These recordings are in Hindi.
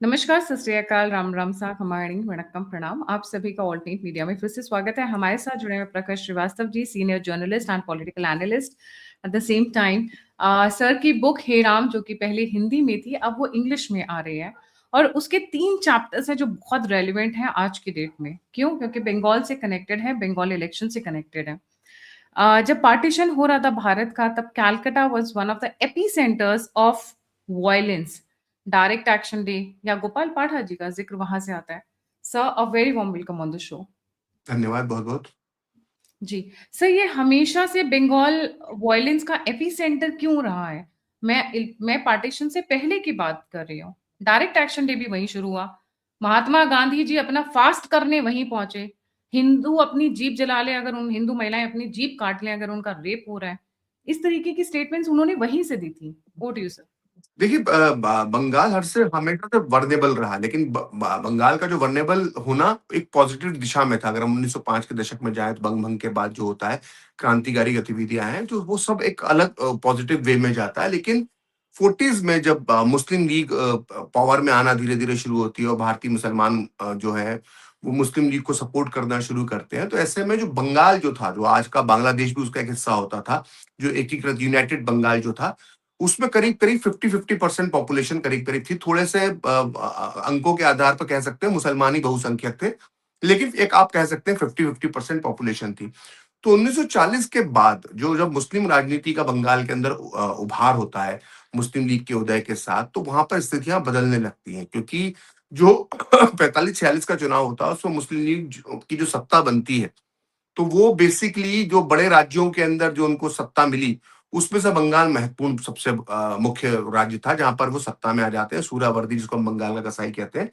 नमस्कार, सत श्री अकाल, राम राम सा, खमाणी, वणक्कम, प्रणाम। आप सभी का ऑल्टरनेट मीडिया में फिर से स्वागत है। हमारे साथ जुड़े हुए Prakash Shrivastava ji, senior journalist and political analyst. At the same time sir की बुक हे राम, जो कि पहले हिंदी में थी, अब वो इंग्लिश में आ रही है और उसके 3 चैप्टर्स हैं जो बहुत रेलेवेंट हैं आज की डेट में। क्यों? क्योंकि बंगाल से कनेक्टेड है, बंगाल इलेक्शन से कनेक्टेड है। जब पार्टीशन हो रहा था भारत का, तब Calcutta was one of the epicentres of violence. Direct action day या गोपाल पाठा जी का जिक्र वहां से आता है। Sir, a very warm welcome on the show. धन्यवाद बहुत बहुत। जी सर, ये हमेशा से बंगाल वायलेंस का एपीसेंटर क्यों रहा है? मैं पार्टीशन से पहले की बात कर रही हूँ। डायरेक्ट एक्शन डे भी वहीं शुरू हुआ। महात्मा गांधी जी अपना फास्ट करने वहीं पहुंचे। हिंदू अपनी जीप जला ले, अगर उन हिंदू महिलाएं अपनी जीप काट लें, अगर उनका रेप हो रहा है, इस तरीके की स्टेटमेंट्स उन्होंने वहीं से दी थी। Over to you sir. देखिए, बंगाल हर से हमेशा से वर्नेबल रहा, लेकिन बंगाल का जो वर्नेबल होना एक पॉजिटिव दिशा में था। अगर हम 1905 के दशक में जाए तो बंग भंग के बाद जो होता है, क्रांतिकारी गतिविधियां हैं, जो वो सब एक अलग पॉजिटिव वे में जाता है। लेकिन 40s में जब मुस्लिम लीग पावर में आना धीरे धीरे शुरू होती है और भारतीय मुसलमान जो है वो मुस्लिम लीग को सपोर्ट करना शुरू करते हैं, तो ऐसे में जो बंगाल जो था, जो आज का बांग्लादेश भी उसका एक हिस्सा होता था, जो एकीकृत यूनाइटेड बंगाल जो था, उसमें करीब करीब 50-50% पॉपुलेशन करीब करीब थी। थोड़े से अंकों के आधार पर कह सकते हैं मुसलमान ही बहुसंख्यक थे, लेकिन एक आप कह सकते हैं 50-50% पॉपुलेशन थी। तो 1940 के बाद जो जब मुस्लिम राजनीति का बंगाल के अंदर उभार होता है मुस्लिम लीग के उदय के साथ, तो वहां पर स्थितियां बदलने लगती हैं, क्योंकि जो 45-46 का चुनाव होता है उसमें मुस्लिम लीग की जो सत्ता बनती है, तो वो बेसिकली जो बड़े राज्यों के अंदर जो उनको सत्ता मिली, उसमें से बंगाल महत्वपूर्ण सबसे मुख्य राज्य था जहां पर वो सत्ता में आ जाते हैं। सूरावर्दी, जिसको हम बंगाल का कसाई कहते हैं,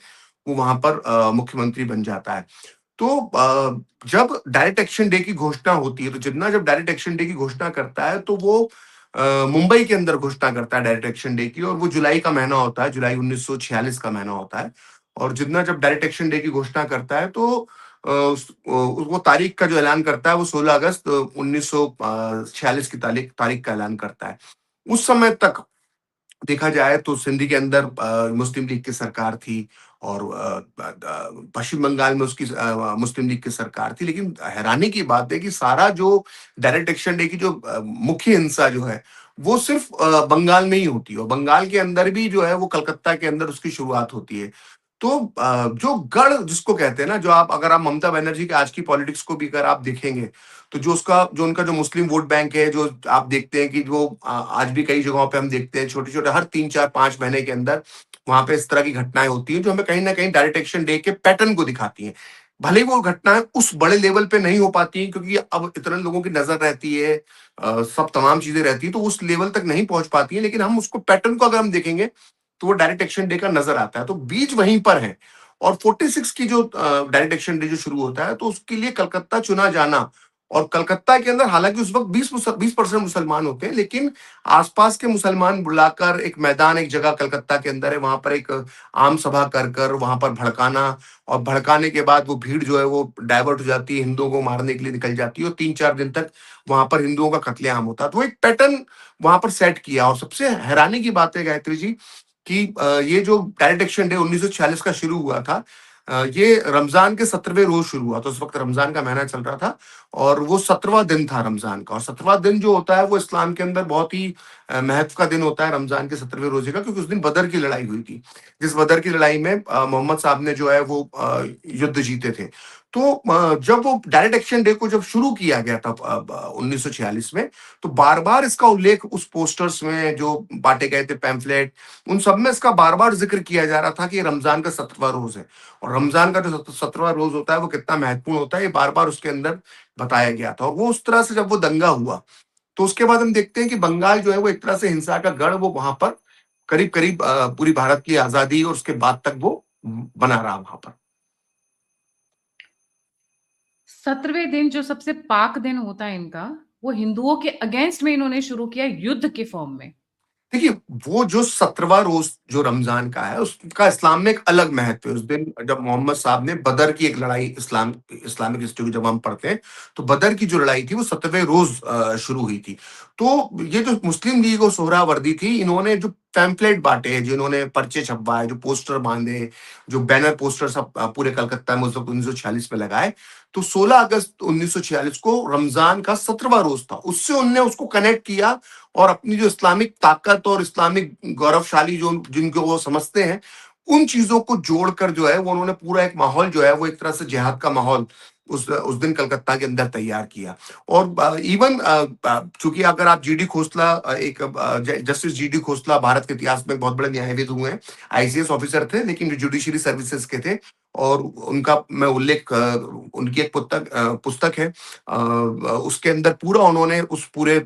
वो वहां पर मुख्यमंत्री बन जाता है। तो जब डायरेक्ट एक्शन डे की घोषणा होती है, तो जिन्ना जब डायरेक्ट एक्शन डे की घोषणा करता है, तो वो मुंबई के अंदर घोषणा करता है डायरेक्ट एक्शन डे की, और वो जुलाई का महीना होता है, जुलाई 1946 का महीना होता है। और जिन्ना जब डायरेक्ट एक्शन डे की घोषणा करता है, तो वो तारीख का जो ऐलान करता है वो 16 अगस्त 1946 की तारीख तारीख का ऐलान करता है। उस समय तक देखा जाए तो सिंधी के अंदर मुस्लिम लीग की सरकार थी, और पश्चिम बंगाल में उसकी मुस्लिम लीग की सरकार थी। लेकिन हैरानी की बात है कि सारा जो डायरेक्ट एक्शन डे की जो मुख्य हिंसा जो है, वो सिर्फ बंगाल में ही होती है, और बंगाल के अंदर भी जो है वो कलकत्ता के अंदर उसकी शुरुआत होती है। तो जो गढ़ जिसको कहते हैं ना, जो आप अगर आप ममता बनर्जी के आज की पॉलिटिक्स को भी अगर आप देखेंगे, तो जो उनका जो मुस्लिम वोट बैंक है, जो आप देखते हैं कि वो आज भी कई जगहों पे हम देखते हैं, छोटे छोटे हर 3-4-5 महीने के अंदर वहां पे इस तरह की घटनाएं होती हैं, जो हमें कहीं ना कहीं डायरेक्ट एक्शन डे के पैटर्न को दिखाती हैं। भले ही वो घटनाएं उस बड़े लेवल पे नहीं हो पाती हैं, क्योंकि अब इतने लोगों की नजर रहती है, सब तमाम चीजें रहती है, तो उस लेवल तक नहीं पहुंच पाती है। लेकिन हम उसको पैटर्न को अगर हम देखेंगे, तो वो डायरेक्ट एक्शन डे का नजर आता है, तो बीज वहीं पर है। और 46 की जो डायरेक्ट एक्शन डे जो शुरू होता है, तो उसके लिए कलकत्ता चुना जाना, और कलकत्ता के अंदर हालांकि उस वक्त 20% मुसलमान होते हैं, लेकिन आसपास के मुसलमान बुलाकर एक मैदान, एक जगह कलकत्ता के अंदर है, वहां पर एक आम सभा कर कर वहां पर भड़काना, और भड़काने के बाद वो भीड़ जो है वो डाइवर्ट हो जाती है, हिंदुओं को मारने के लिए निकल जाती है, और 3-4 दिन तक वहां पर हिंदुओं का कत्लेआम होता है। तो एक पैटर्न वहां पर सेट किया। और सबसे हैरानी की बात है गायत्री जी कि ये जो डायरेक्ट एक्शन डे 1946 का शुरू हुआ था, ये रमजान के 17वें रोज शुरू हुआ। तो उस वक्त रमजान का महीना चल रहा था, और वो 17वां दिन था रमजान का। और 17वां दिन जो होता है वो इस्लाम के अंदर बहुत ही महत्व का दिन होता है रमजान के 17वें रोजे का, क्योंकि उस दिन बदर की लड़ाई हुई थी, जिस बदर की लड़ाई में मोहम्मद साहब ने जो है वो युद्ध जीते थे। तो जब वो डायरेक्ट एक्शन डे को जब शुरू किया गया था 1946 में, तो बार बार इसका उल्लेख उस पोस्टर्स में जो बांटे गए थे, पैम्फलेट, उन सब में इसका बार बार जिक्र किया जा रहा था कि ये रमजान का 17वां रोज है। और रमजान का जो 17वां रोज होता है वो कितना महत्वपूर्ण होता है, ये बार बार उसके अंदर बताया गया था। और वो उस तरह से जब वो दंगा हुआ, तो उसके बाद हम देखते हैं कि बंगाल जो है वो एक तरह से हिंसा का गढ़ वो वहां पर करीब करीब पूरी भारत की आजादी और उसके बाद तक वो बना रहा वहां पर। 17वें दिन जो सबसे पाक दिन होता है इनका, वो हिंदुओं के अगेंस्ट में इन्होंने शुरू किया, युद्ध के फॉर्म में। देखिए, वो जो 17वां रोज जो रमजान का है, उसका इस्लाम में एक अलग महत्व है। उस दिन जब मोहम्मद साहब ने बदर की एक लड़ाई, इस्लामिक हिस्ट्री को जब हम पढ़ते हैं, तो बदर की जो लड़ाई थी वो 17वें रोज शुरू हुई थी। तो ये जो मुस्लिम लीग और सोहरावर्दी थी, इन्होंने जो पैम्फलेट बांटे, जिन्होंने पर्चे छपवाए, जो पोस्टर बांधे, जो बैनर पोस्टर सब पूरे कलकत्ता में उस वक्त 1946 में लगाए। तो 16 अगस्त 1946 को रमजान का 17वां रोज था। उससे उनने उसको कनेक्ट किया और अपनी जो इस्लामिक ताकत और इस्लामिक गौरवशाली जो जिनको वो समझते हैं, उन चीजों को जोड़कर जो है वो उन्होंने पूरा एक माहौल जो है वो एक तरह से जिहाद का माहौल उस दिन कलकत्ता के अंदर तैयार किया। और इवन चूंकि अगर आप GD Khosla justice GD Khosla Bharat के इतिहास में बहुत बड़े न्यायविद हुए हैं, आईसीएस ऑफिसर थे लेकिन जो जुडिशरी सर्विसेज के थे, और उनका मैं उल्लेख उनकी एक पुस्तक है, उसके अंदर पूरा उन्होंने उस पूरे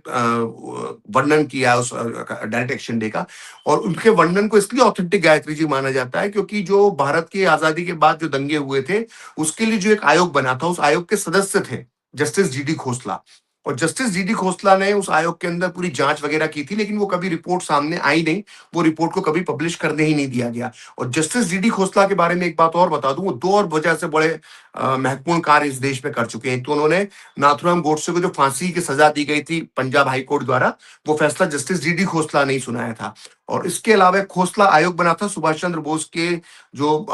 वर्णन किया उस डायरेक्ट एक्शन डे का। और उनके वर्णन को इसलिए ऑथेंटिक गायत्री जी माना जाता है क्योंकि जो भारत की आजादी के बाद जो दंगे हुए थे, उसके लिए जो एक आयोग बना था, उस आयोग के सदस्य थे जस्टिस जीडी खोसला। और जस्टिस जीडी खोसला ने उस आयोग के अंदर पूरी जांच वगैरह की थी, लेकिन वो कभी रिपोर्ट सामने आई नहीं, वो रिपोर्ट को कभी पब्लिश करने ही नहीं दिया गया। और जस्टिस जीडी खोसला के बारे में एक बात और बता दूं, वो दो और वजह से बड़े महत्वपूर्ण कार्य इस देश में कर चुके हैं। तो उन्होंने नाथुराम गोडसे को जो फांसी की सजा दी गई थी पंजाब हाई कोर्ट द्वारा, वो फैसला जस्टिस जीडी खोसला ने ही सुनाया था। और इसके अलावा खोसला आयोग बना था सुभाष चंद्र बोस के जो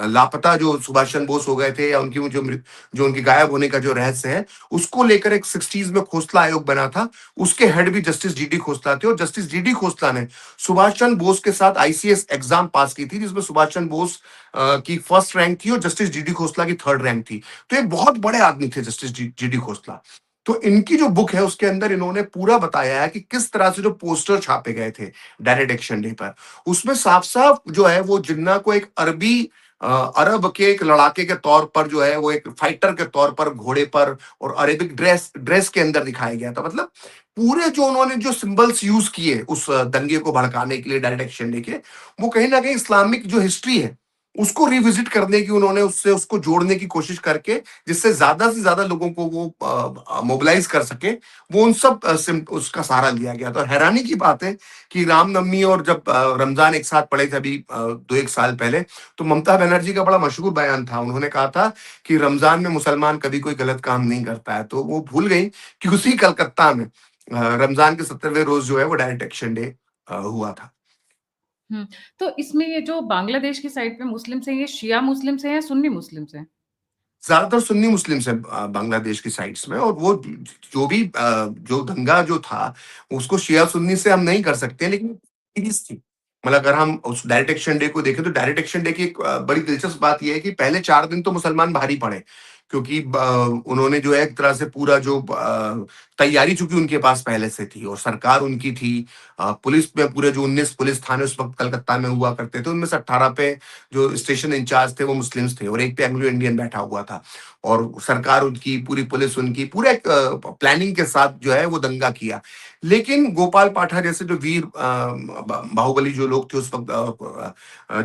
लापता जो सुभाष चंद्र बोस हो गए थे, या उनकी जो उनके गायब होने का जो रहस्य है, उसको लेकर एक 60s में खोसला आयोग बना था। उसके हेड भी जस्टिस जीडी खोसला थे, और जस्टिस जीडी खोसला ने सुभाष चंद्र बोस के साथ आईसीएस एग्जाम पास की थी, जिसमें सुभाष चंद्र बोस की फर्स्ट रैंक थी और जस्टिस जीडी खोसला की थर्ड रैंक थी। तो एक बहुत बड़े आदमी थे जस्टिस जीडी खोसला। तो इनकी जो बुक है उसके अंदर इन्होंने पूरा बताया है कि किस तरह से जो पोस्टर छापे गए थे डायरेक्ट एक्शन डे पर, उसमें साफ साफ जो है वो जिन्ना को एक अरब के एक लड़ाके के तौर पर जो है वो एक फाइटर के तौर पर घोड़े पर और अरेबिक ड्रेस के अंदर दिखाया गया था। मतलब पूरे जो उन्होंने जो सिंबल्स यूज किए उस दंगे को भड़काने के लिए डायरेक्ट एक्शन डे के, वो कहीं ना कहीं इस्लामिक जो हिस्ट्री है उसको रिविजिट करने की उन्होंने उससे उसको जोड़ने की कोशिश करके, जिससे ज्यादा से ज्यादा लोगों को वो मोबिलाइज कर सके, वो उन सब उसका सहारा लिया गया। तो हैरानी की बात है कि रामनवमी और जब रमजान एक साथ पड़े थे अभी 2 एक साल पहले, तो ममता बनर्जी का बड़ा मशहूर बयान था। उन्होंने कहा था कि रमजान में मुसलमान कभी कोई गलत काम नहीं करता है। तो वो भूल गई कि उसी कलकत्ता में रमजान के 17वें रोज जो है वो डायरेक्ट एक्शन डे हुआ था। तो इसमें ये जो बांग्लादेश की साइड पे मुस्लिम्स हैं, ये शिया मुस्लिम्स हैं या सुन्नी मुस्लिम्स हैं? ज्यादातर सुन्नी मुस्लिम्स हैं बांग्लादेश की साइड्स में। और वो जो भी जो दंगा जो था उसको शिया सुन्नी से हम नहीं कर सकते, लेकिन सीरीज थी। मतलब अगर हम उस डायरेक्ट एक्शन डे को देखें तो डायरेक्ट एक्शन डे की एक बड़ी दिलचस्प बात यह है कि पहले 4 दिन तो मुसलमान भारी पड़े, क्योंकि उन्होंने जो है एक तरह से पूरा जो तैयारी चूंकि उनके पास पहले से थी और सरकार उनकी थी। पुलिस में पूरे जो 19 पुलिस थाने उस वक्त कलकत्ता में हुआ करते थे, उनमें से 18 पे जो स्टेशन इंचार्ज थे वो मुस्लिम्स थे और एक पे एंग्लो इंडियन बैठा हुआ था। और सरकार उनकी, पूरी पुलिस उनकी, पूरे एक प्लानिंग के साथ जो है वो दंगा किया। लेकिन गोपाल पाठा जैसे जो वीर बाहुबली जो लोग थे उस वक्त,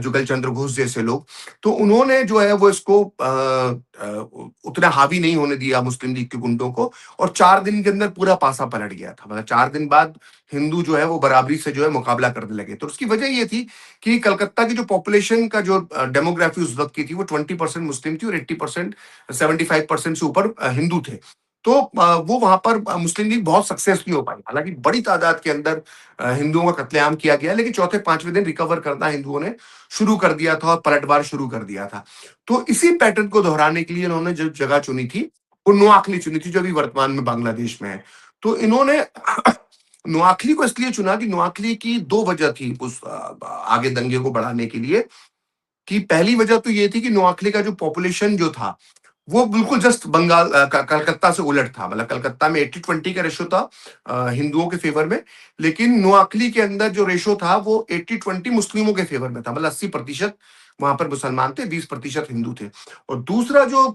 जुगल चंद्र घोष जैसे लोग, तो उन्होंने जो है वो इसको उतना हावी नहीं होने दिया मुस्लिम लीग के गुंडों को। और 4 दिन के अंदर पूरा पासा पलट गया था। मतलब 4 दिन बाद हिंदू जो है वो बराबरी से जो है मुकाबला करने लगे। तो उसकी वजह ये थी कि कलकत्ता की जो पॉपुलेशन का जो डेमोग्राफी उस वक्त की थी वो 20% मुस्लिम थी और 80%, 75% से ऊपर हिंदू थे। तो वो वहां पर मुस्लिम लीग बहुत सक्सेस नहीं हो पाई। हालांकि बड़ी तादाद के अंदर हिंदुओं का कत्लेआम किया गया, लेकिन चौथे पांचवें दिन रिकवर करना हिंदुओं ने शुरू कर दिया था और पलटवार शुरू कर दिया था। तो इसी पैटर्न को दोहराने के लिए इन्होंने जो जगह चुनी थी वो नोआखली चुनी थी, जो अभी वर्तमान में बांग्लादेश में है। तो इन्होंने नोआखली को इसलिए चुना कि नोआखली की दो वजह थी उस आगे दंगे को बढ़ाने के लिए। कि पहली वजह तो ये थी कि नोआखली का जो पॉपुलेशन जो था वो बिल्कुल जस्ट कलकत्ता से उलट था। मतलब कलकत्ता में 80-20 का रेशो था हिंदुओं के फेवर में, लेकिन नोआखली के अंदर जो रेशो था वो 80-20 मुस्लिमों के फेवर में था। मतलब 80% वहां पर मुसलमान थे, 20% हिंदू थे। और दूसरा जो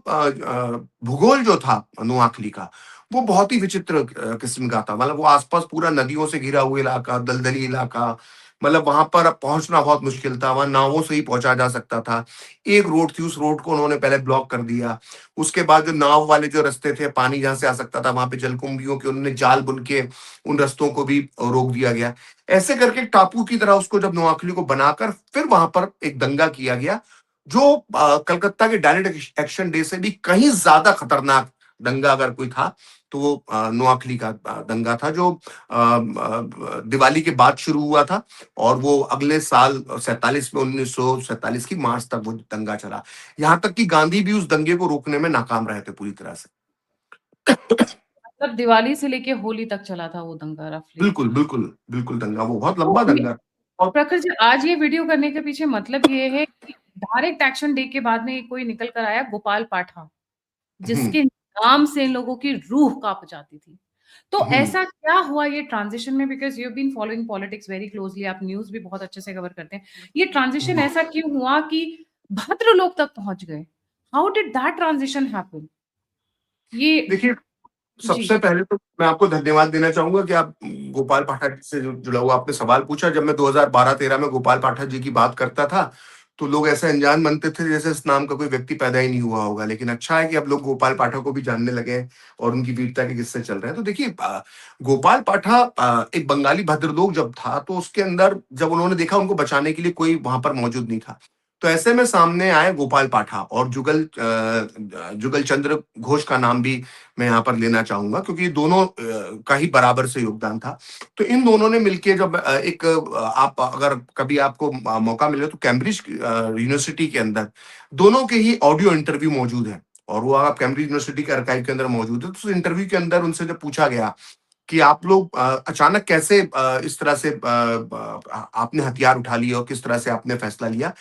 भूगोल जो था नोआखली का, वो बहुत ही विचित्र किस्म का था। मतलब वो आसपास पूरा नदियों से घिरा हुआ इलाका, दलदली इलाका। मतलब वहां पर अब पहुंचना बहुत मुश्किल था, वहां नावों से ही पहुंचा जा सकता था। एक रोड थी, उस रोड को उन्होंने पहले ब्लॉक कर दिया। उसके बाद जो नाव वाले जो रास्ते थे, पानी जहां से आ सकता था, वहां पे जलकुंभियों के उन्होंने जाल बुन के उन रास्तों को भी रोक दिया गया। ऐसे करके एक टापू की तरह उसको जब नोआखली को बनाकर फिर वहां पर एक दंगा किया गया, जो कलकत्ता के डायरेक्ट एक्शन डे से भी कहीं ज्यादा खतरनाक दंगा अगर कोई था तो वो नोआखली का दंगा था, जो दिवाली के बाद शुरू हुआ था, और वो अगले साल 47 में, 1947 की मार्च तक वो दंगा चला। यहाँ तक कि गांधी भी उस दंगे को रोकने में नाकाम रहे थे पूरी तरह से। मतलब दिवाली से लेके होली तक चला था वो दंगा रफली। बिल्कुल, बिल्कुल, बिल्कुल दंगा, वो बहुत तो लंबा दंगा। और प्रखर जी, आज ये वीडियो करने के पीछे मतलब ये है कि डायरेक्ट एक्शन डे के बाद में कोई निकल कर आया, गोपाल पाठा, हुँ, जिसके नाम से इन लोगों की रूह कांप जाती थी। तो हुँ, ऐसा क्या हुआ ये ट्रांजिशन में? Because you have been following politics very closely, आप न्यूज़ भी बहुत अच्छे से कवर करते हैं। ये ट्रांजिशन हुँ। ऐसा क्यों हुआ कि भद्र लोग तक पहुँच गए? How did that transition happen? ये देखिए, जी। सबसे पहले तो मैं आपको धन्यवाद देना चाहूँगा कि आप गोपाल पाठक से जो जुड़ा हुआ आपने सवाल पूछा। जब मैं 2012-13 में गोपाल पाठक जी की बात करता था, तो लोग ऐसे अनजान मानते थे जैसे इस नाम का कोई व्यक्ति पैदा ही नहीं हुआ होगा। लेकिन अच्छा है कि अब लोग गोपाल पाठक को भी जानने लगे हैं और उनकी वीरता के किस्से चल रहे हैं। तो देखिए, गोपाल पाठा एक बंगाली भद्रलोक जब था, तो उसके अंदर जब उन्होंने देखा उनको बचाने के लिए कोई वहाँ पर मौजूद नहीं था। तो ऐसे में सामने आए गोपाल पाठा, और जुगल चंद्र घोष का नाम भी मैं यहाँ पर लेना चाहूँगा, क्योंकि दोनों का ही बराबर से योगदान था। तो इन दोनों ने मिलके जब आप अगर कभी आपको मौका मिले तो कैम्ब्रिज यूनिवर्सिटी के अंदर दोनों के ही ऑडियो इंटरव्यू मौजूद है, और वो आप कैम्ब्रिज यूनिवर्सिटी के आर्काइव के अंदर मौजूद है। तो उस इंटरव्यू के अंदर उनसे जब पूछा गया कि आप लोग अचानक कैसे इस तरह से आपने हथियार उठा लिए और किस तरह से आपने फैसला लिया?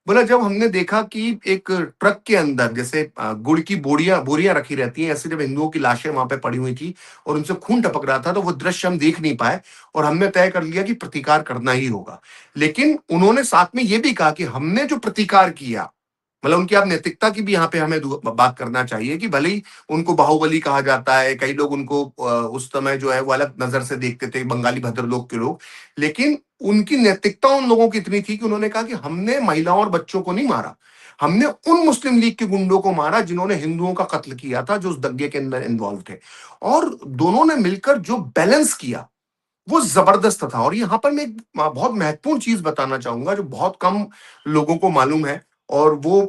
बोला, जब हमने देखा कि एक ट्रक के अंदर जैसे गुड़ की बोरियां रखी रहती हैं, ऐसे जब हिंदुओं की लाशें वहां पे पड़ी हुई थी और उनसे खून टपक रहा था, तो वो दृश्य हम देख नहीं पाए, और हमने तय कर लिया कि प्रतिकार करना ही होगा। लेकिन उन्होंने साथ में ये भी कहा कि हमने जो प्रतिकार किया, मतलब उनकी आप नैतिकता की भी यहाँ पे हमें बात करना चाहिए, कि भले ही उनको बाहुबली कहा जाता है, कई लोग उनको उस समय जो है वो अलग नजर से देखते थे, बंगाली भद्रलोक के लोग, लेकिन उनकी नैतिकता उन लोगों की इतनी थी कि उन्होंने कहा कि हमने महिलाओं और बच्चों को नहीं मारा, हमने उन मुस्लिम लीग के गुंडों को मारा जिन्होंने हिंदुओं का कत्ल किया था, जो उस दंगे के अंदर इन्वॉल्व थे। और दोनों ने मिलकर जो बैलेंस किया, वो जबरदस्त था। और यहाँ पर मैं एक बहुत महत्वपूर्ण चीज बताना चाहूंगा, जो बहुत कम लोगों को मालूम है, और वो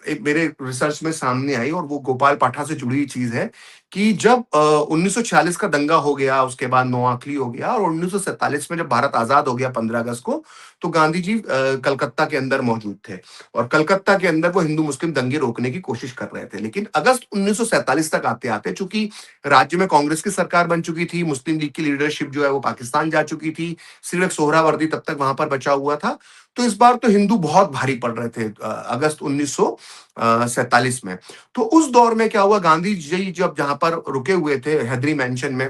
एक मेरे रिसर्च में सामने आई, और वो गोपाल पाठा से जुड़ी हुई चीज है, कि जब 1946 का दंगा हो गया, उसके बाद नोआखली हो गया, और 1947 में जब भारत आजाद हो गया 15 अगस्त को, तो गांधी जी कलकत्ता के अंदर मौजूद थे, और कलकत्ता के अंदर वो हिंदू मुस्लिम दंगे रोकने की कोशिश कर रहे थे। लेकिन अगस्त 1947 तक आते आते, चूंकि राज्य में कांग्रेस की सरकार बन चुकी थी, मुस्लिम लीग की लीडरशिप जो है वो पाकिस्तान जा चुकी थी, सिर्फ एक सोहरावर्दी तब तक वहां पर बचा हुआ था। तो इस बार तो हिंदू बहुत भारी पड़ रहे थे अगस्त 1947 में। तो उस दौर में क्या हुआ, गांधी जी जब जहां पर रुके हुए थे हैदरी मैंशन में,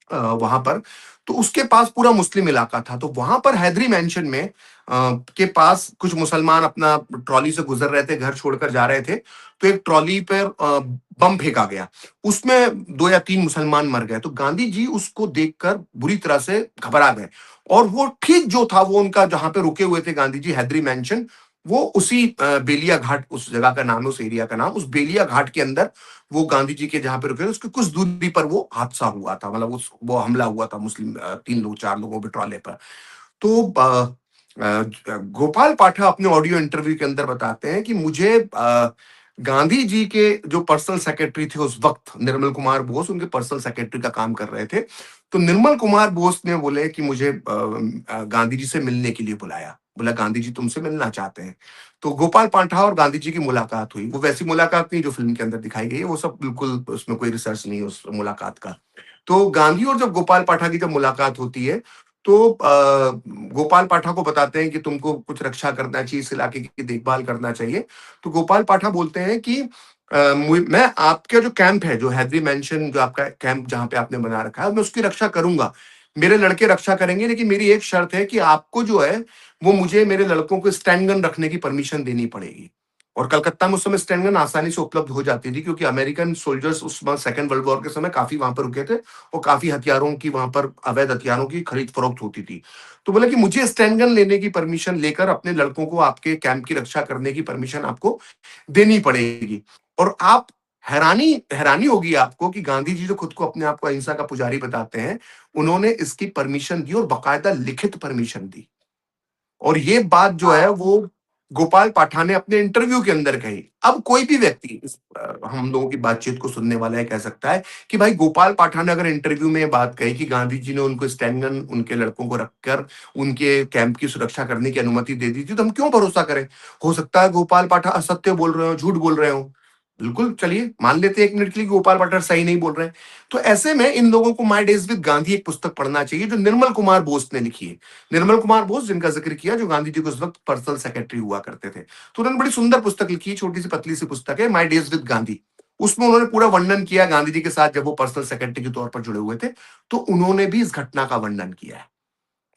वहां पर, तो उसके पास पूरा मुस्लिम इलाका था। तो वहां पर हैदरी मैंशन में के पास कुछ मुसलमान अपना ट्रॉली से गुजर रहे थे, घर छोड़कर जा रहे थे, तो एक ट्रॉली पर बम फेंका गया, उसमें 2 या 3 मुसलमान मर गए। तो गांधी जी उसको देखकर बुरी तरह से घबरा गए, और वो ठीक जो था, वो उनका जहां पे रुके हुए थे गांधी जी, हैदरी मैंशन, वो उसी बेलिया घाट, उस जगह का नाम है, उस एरिया का नाम, उस बेलिया घाट के अंदर वो गांधी जी के जहां पे रुके थे, उसके कुछ दूरी पर वो हादसा हुआ था, मतलब उस वो हमला हुआ था मुस्लिम 3 लोग 4 लोगों पे ट्रॉले पर। तो गोपाल पाठा अपने ऑडियो इंटरव्यू के अंदर बताते हैं कि मुझे गांधी जी के जो पर्सनल सेक्रेटरी थे उस वक्त, निर्मल कुमार बोस उनके पर्सनल सेक्रेटरी का काम कर रहे थे, तो निर्मल कुमार बोस ने बोले कि मुझे गांधी जी से मिलने के लिए बुलाया, बोला गांधी जी तुमसे मिलना चाहते हैं। तो गोपाल पाठा और गांधी जी की मुलाकात हुई। वो वैसी मुलाकात नहीं जो फिल्म के अंदर दिखाई गई है, वो सब बिल्कुल, उसमें कोई रिसर्च नहीं है उस मुलाकात का। तो गांधी और जब गोपाल पाठा की जब मुलाकात होती है, तो गोपाल पाठा को बताते हैं कि तुमको कुछ रक्षा करना चाहिए, इस इलाके की देखभाल करना चाहिए। तो गोपाल पाठा बोलते हैं कि मैं आपके जो कैंप है, जो हैदरी मेंशन, जो आपका कैंप जहां पे आपने बना रखा है, मैं उसकी रक्षा करूंगा, मेरे लड़के रक्षा करेंगे, लेकिन मेरी एक शर्त है कि आपको जो है वो मुझे मेरे लड़कों को स्टैंड गन रखने की परमिशन देनी पड़ेगी। और कलकत्ता में उस समय स्टैंड गन आसानी से उपलब्ध हो जाती थी, क्योंकि अमेरिकन सोल्जर्स उस समय सेकंड वर्ल्ड वॉर के समय काफी वहां पर रुके थे, और काफी हथियारों की वहां पर, अवैध हथियारों की खरीद फरोख्त होती थी। तो बोले कि मुझे स्टैंड गन लेने की परमिशन लेकर अपने लड़कों को आपके कैंप की रक्षा करने की परमिशन आपको देनी पड़ेगी। और आप, हैरानी हैरानी होगी आपको कि गांधी जी जो खुद को अपने आप को अहिंसा का पुजारी बताते हैं, उन्होंने इसकी परमिशन दी, और बाकायदा लिखित परमिशन दी। और ये बात जो है वो गोपाल पाठा ने अपने इंटरव्यू के अंदर कही। अब कोई भी व्यक्ति हम लोगों की बातचीत को सुनने वाला है कह सकता है कि भाई गोपाल पाठा ने अगर इंटरव्यू में ये बात कही कि गांधी जी ने उनको स्टैंड गन उनके लड़कों को रखकर उनके कैंप की सुरक्षा करने की अनुमति दे दी थी, तो हम क्यों भरोसा करें? हो सकता है गोपाल पाठा असत्य बोल रहे हो, झूठ बोल रहे हो। बिल्कुल, चलिए मान लेते हैं एक मिनट के लिए कि गोपाल पाठक सही नहीं बोल रहे हैं। तो ऐसे में इन लोगों को माय डेज विद गांधी एक पुस्तक पढ़ना चाहिए जो निर्मल कुमार बोस ने लिखी है। निर्मल कुमार बोस, जिनका जिक्र किया, जो गांधी जी को उस वक्त पर्सनल सेक्रेटरी हुआ करते थे। तो उन्होंने बड़ी सुंदर पुस्तक लिखी, छोटी सी पतली सी पुस्तक है, माय डेज विद गांधी। उसमें उन्होंने पूरा वर्णन किया गांधी जी के साथ जब वो पर्सनल सेक्रेटरी के तौर पर जुड़े हुए थे। तो उन्होंने भी इस घटना का वर्णन किया है।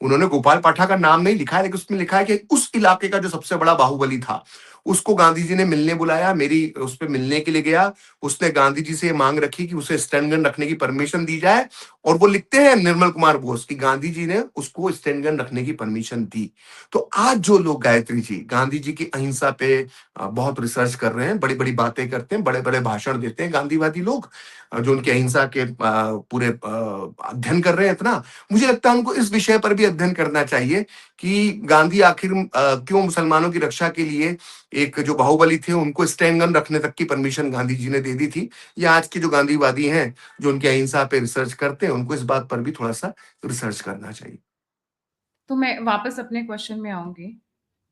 उन्होंने गोपाल पाठा का नाम नहीं लिखा है, लेकिन उसमें लिखा है कि उस इलाके का जो सबसे बड़ा बाहुबली था उसको गांधी जी ने मिलने बुलाया, मेरी उस पे मिलने के लिए गया। उसने गांधी जी से ये मांग रखी कि उसे स्टैंड गन रखने की परमिशन दी जाए। और वो लिखते हैं निर्मल कुमार बोस कि गांधी जी ने उसको स्टैंड गन रखने की परमिशन दी। तो आज जो लोग गायत्री जी गांधी जी की अहिंसा पे बहुत रिसर्च कर रहे हैं, बड़ी बड़ी बातें करते हैं, बड़े बड़े भाषण देते हैं, गांधीवादी लोग जो उनकी अहिंसा के पूरे अध्ययन कर रहे हैं इतना, मुझे लगता है उनको इस विषय पर भी अध्ययन करना चाहिए कि गांधी आखिर क्यों मुसलमानों की रक्षा के लिए एक जो बाहुबली थे उनको स्टैंड गन रखने तक की परमिशन गांधी जी ने दे दी थी। या आज के जो गांधीवादी हैं जो उनकी अहिंसा पे रिसर्च करते हैं, उनको इस बात पर भी थोड़ा सा रिसर्च करना चाहिए। तो मैं वापस अपने क्वेश्चन में आऊंगी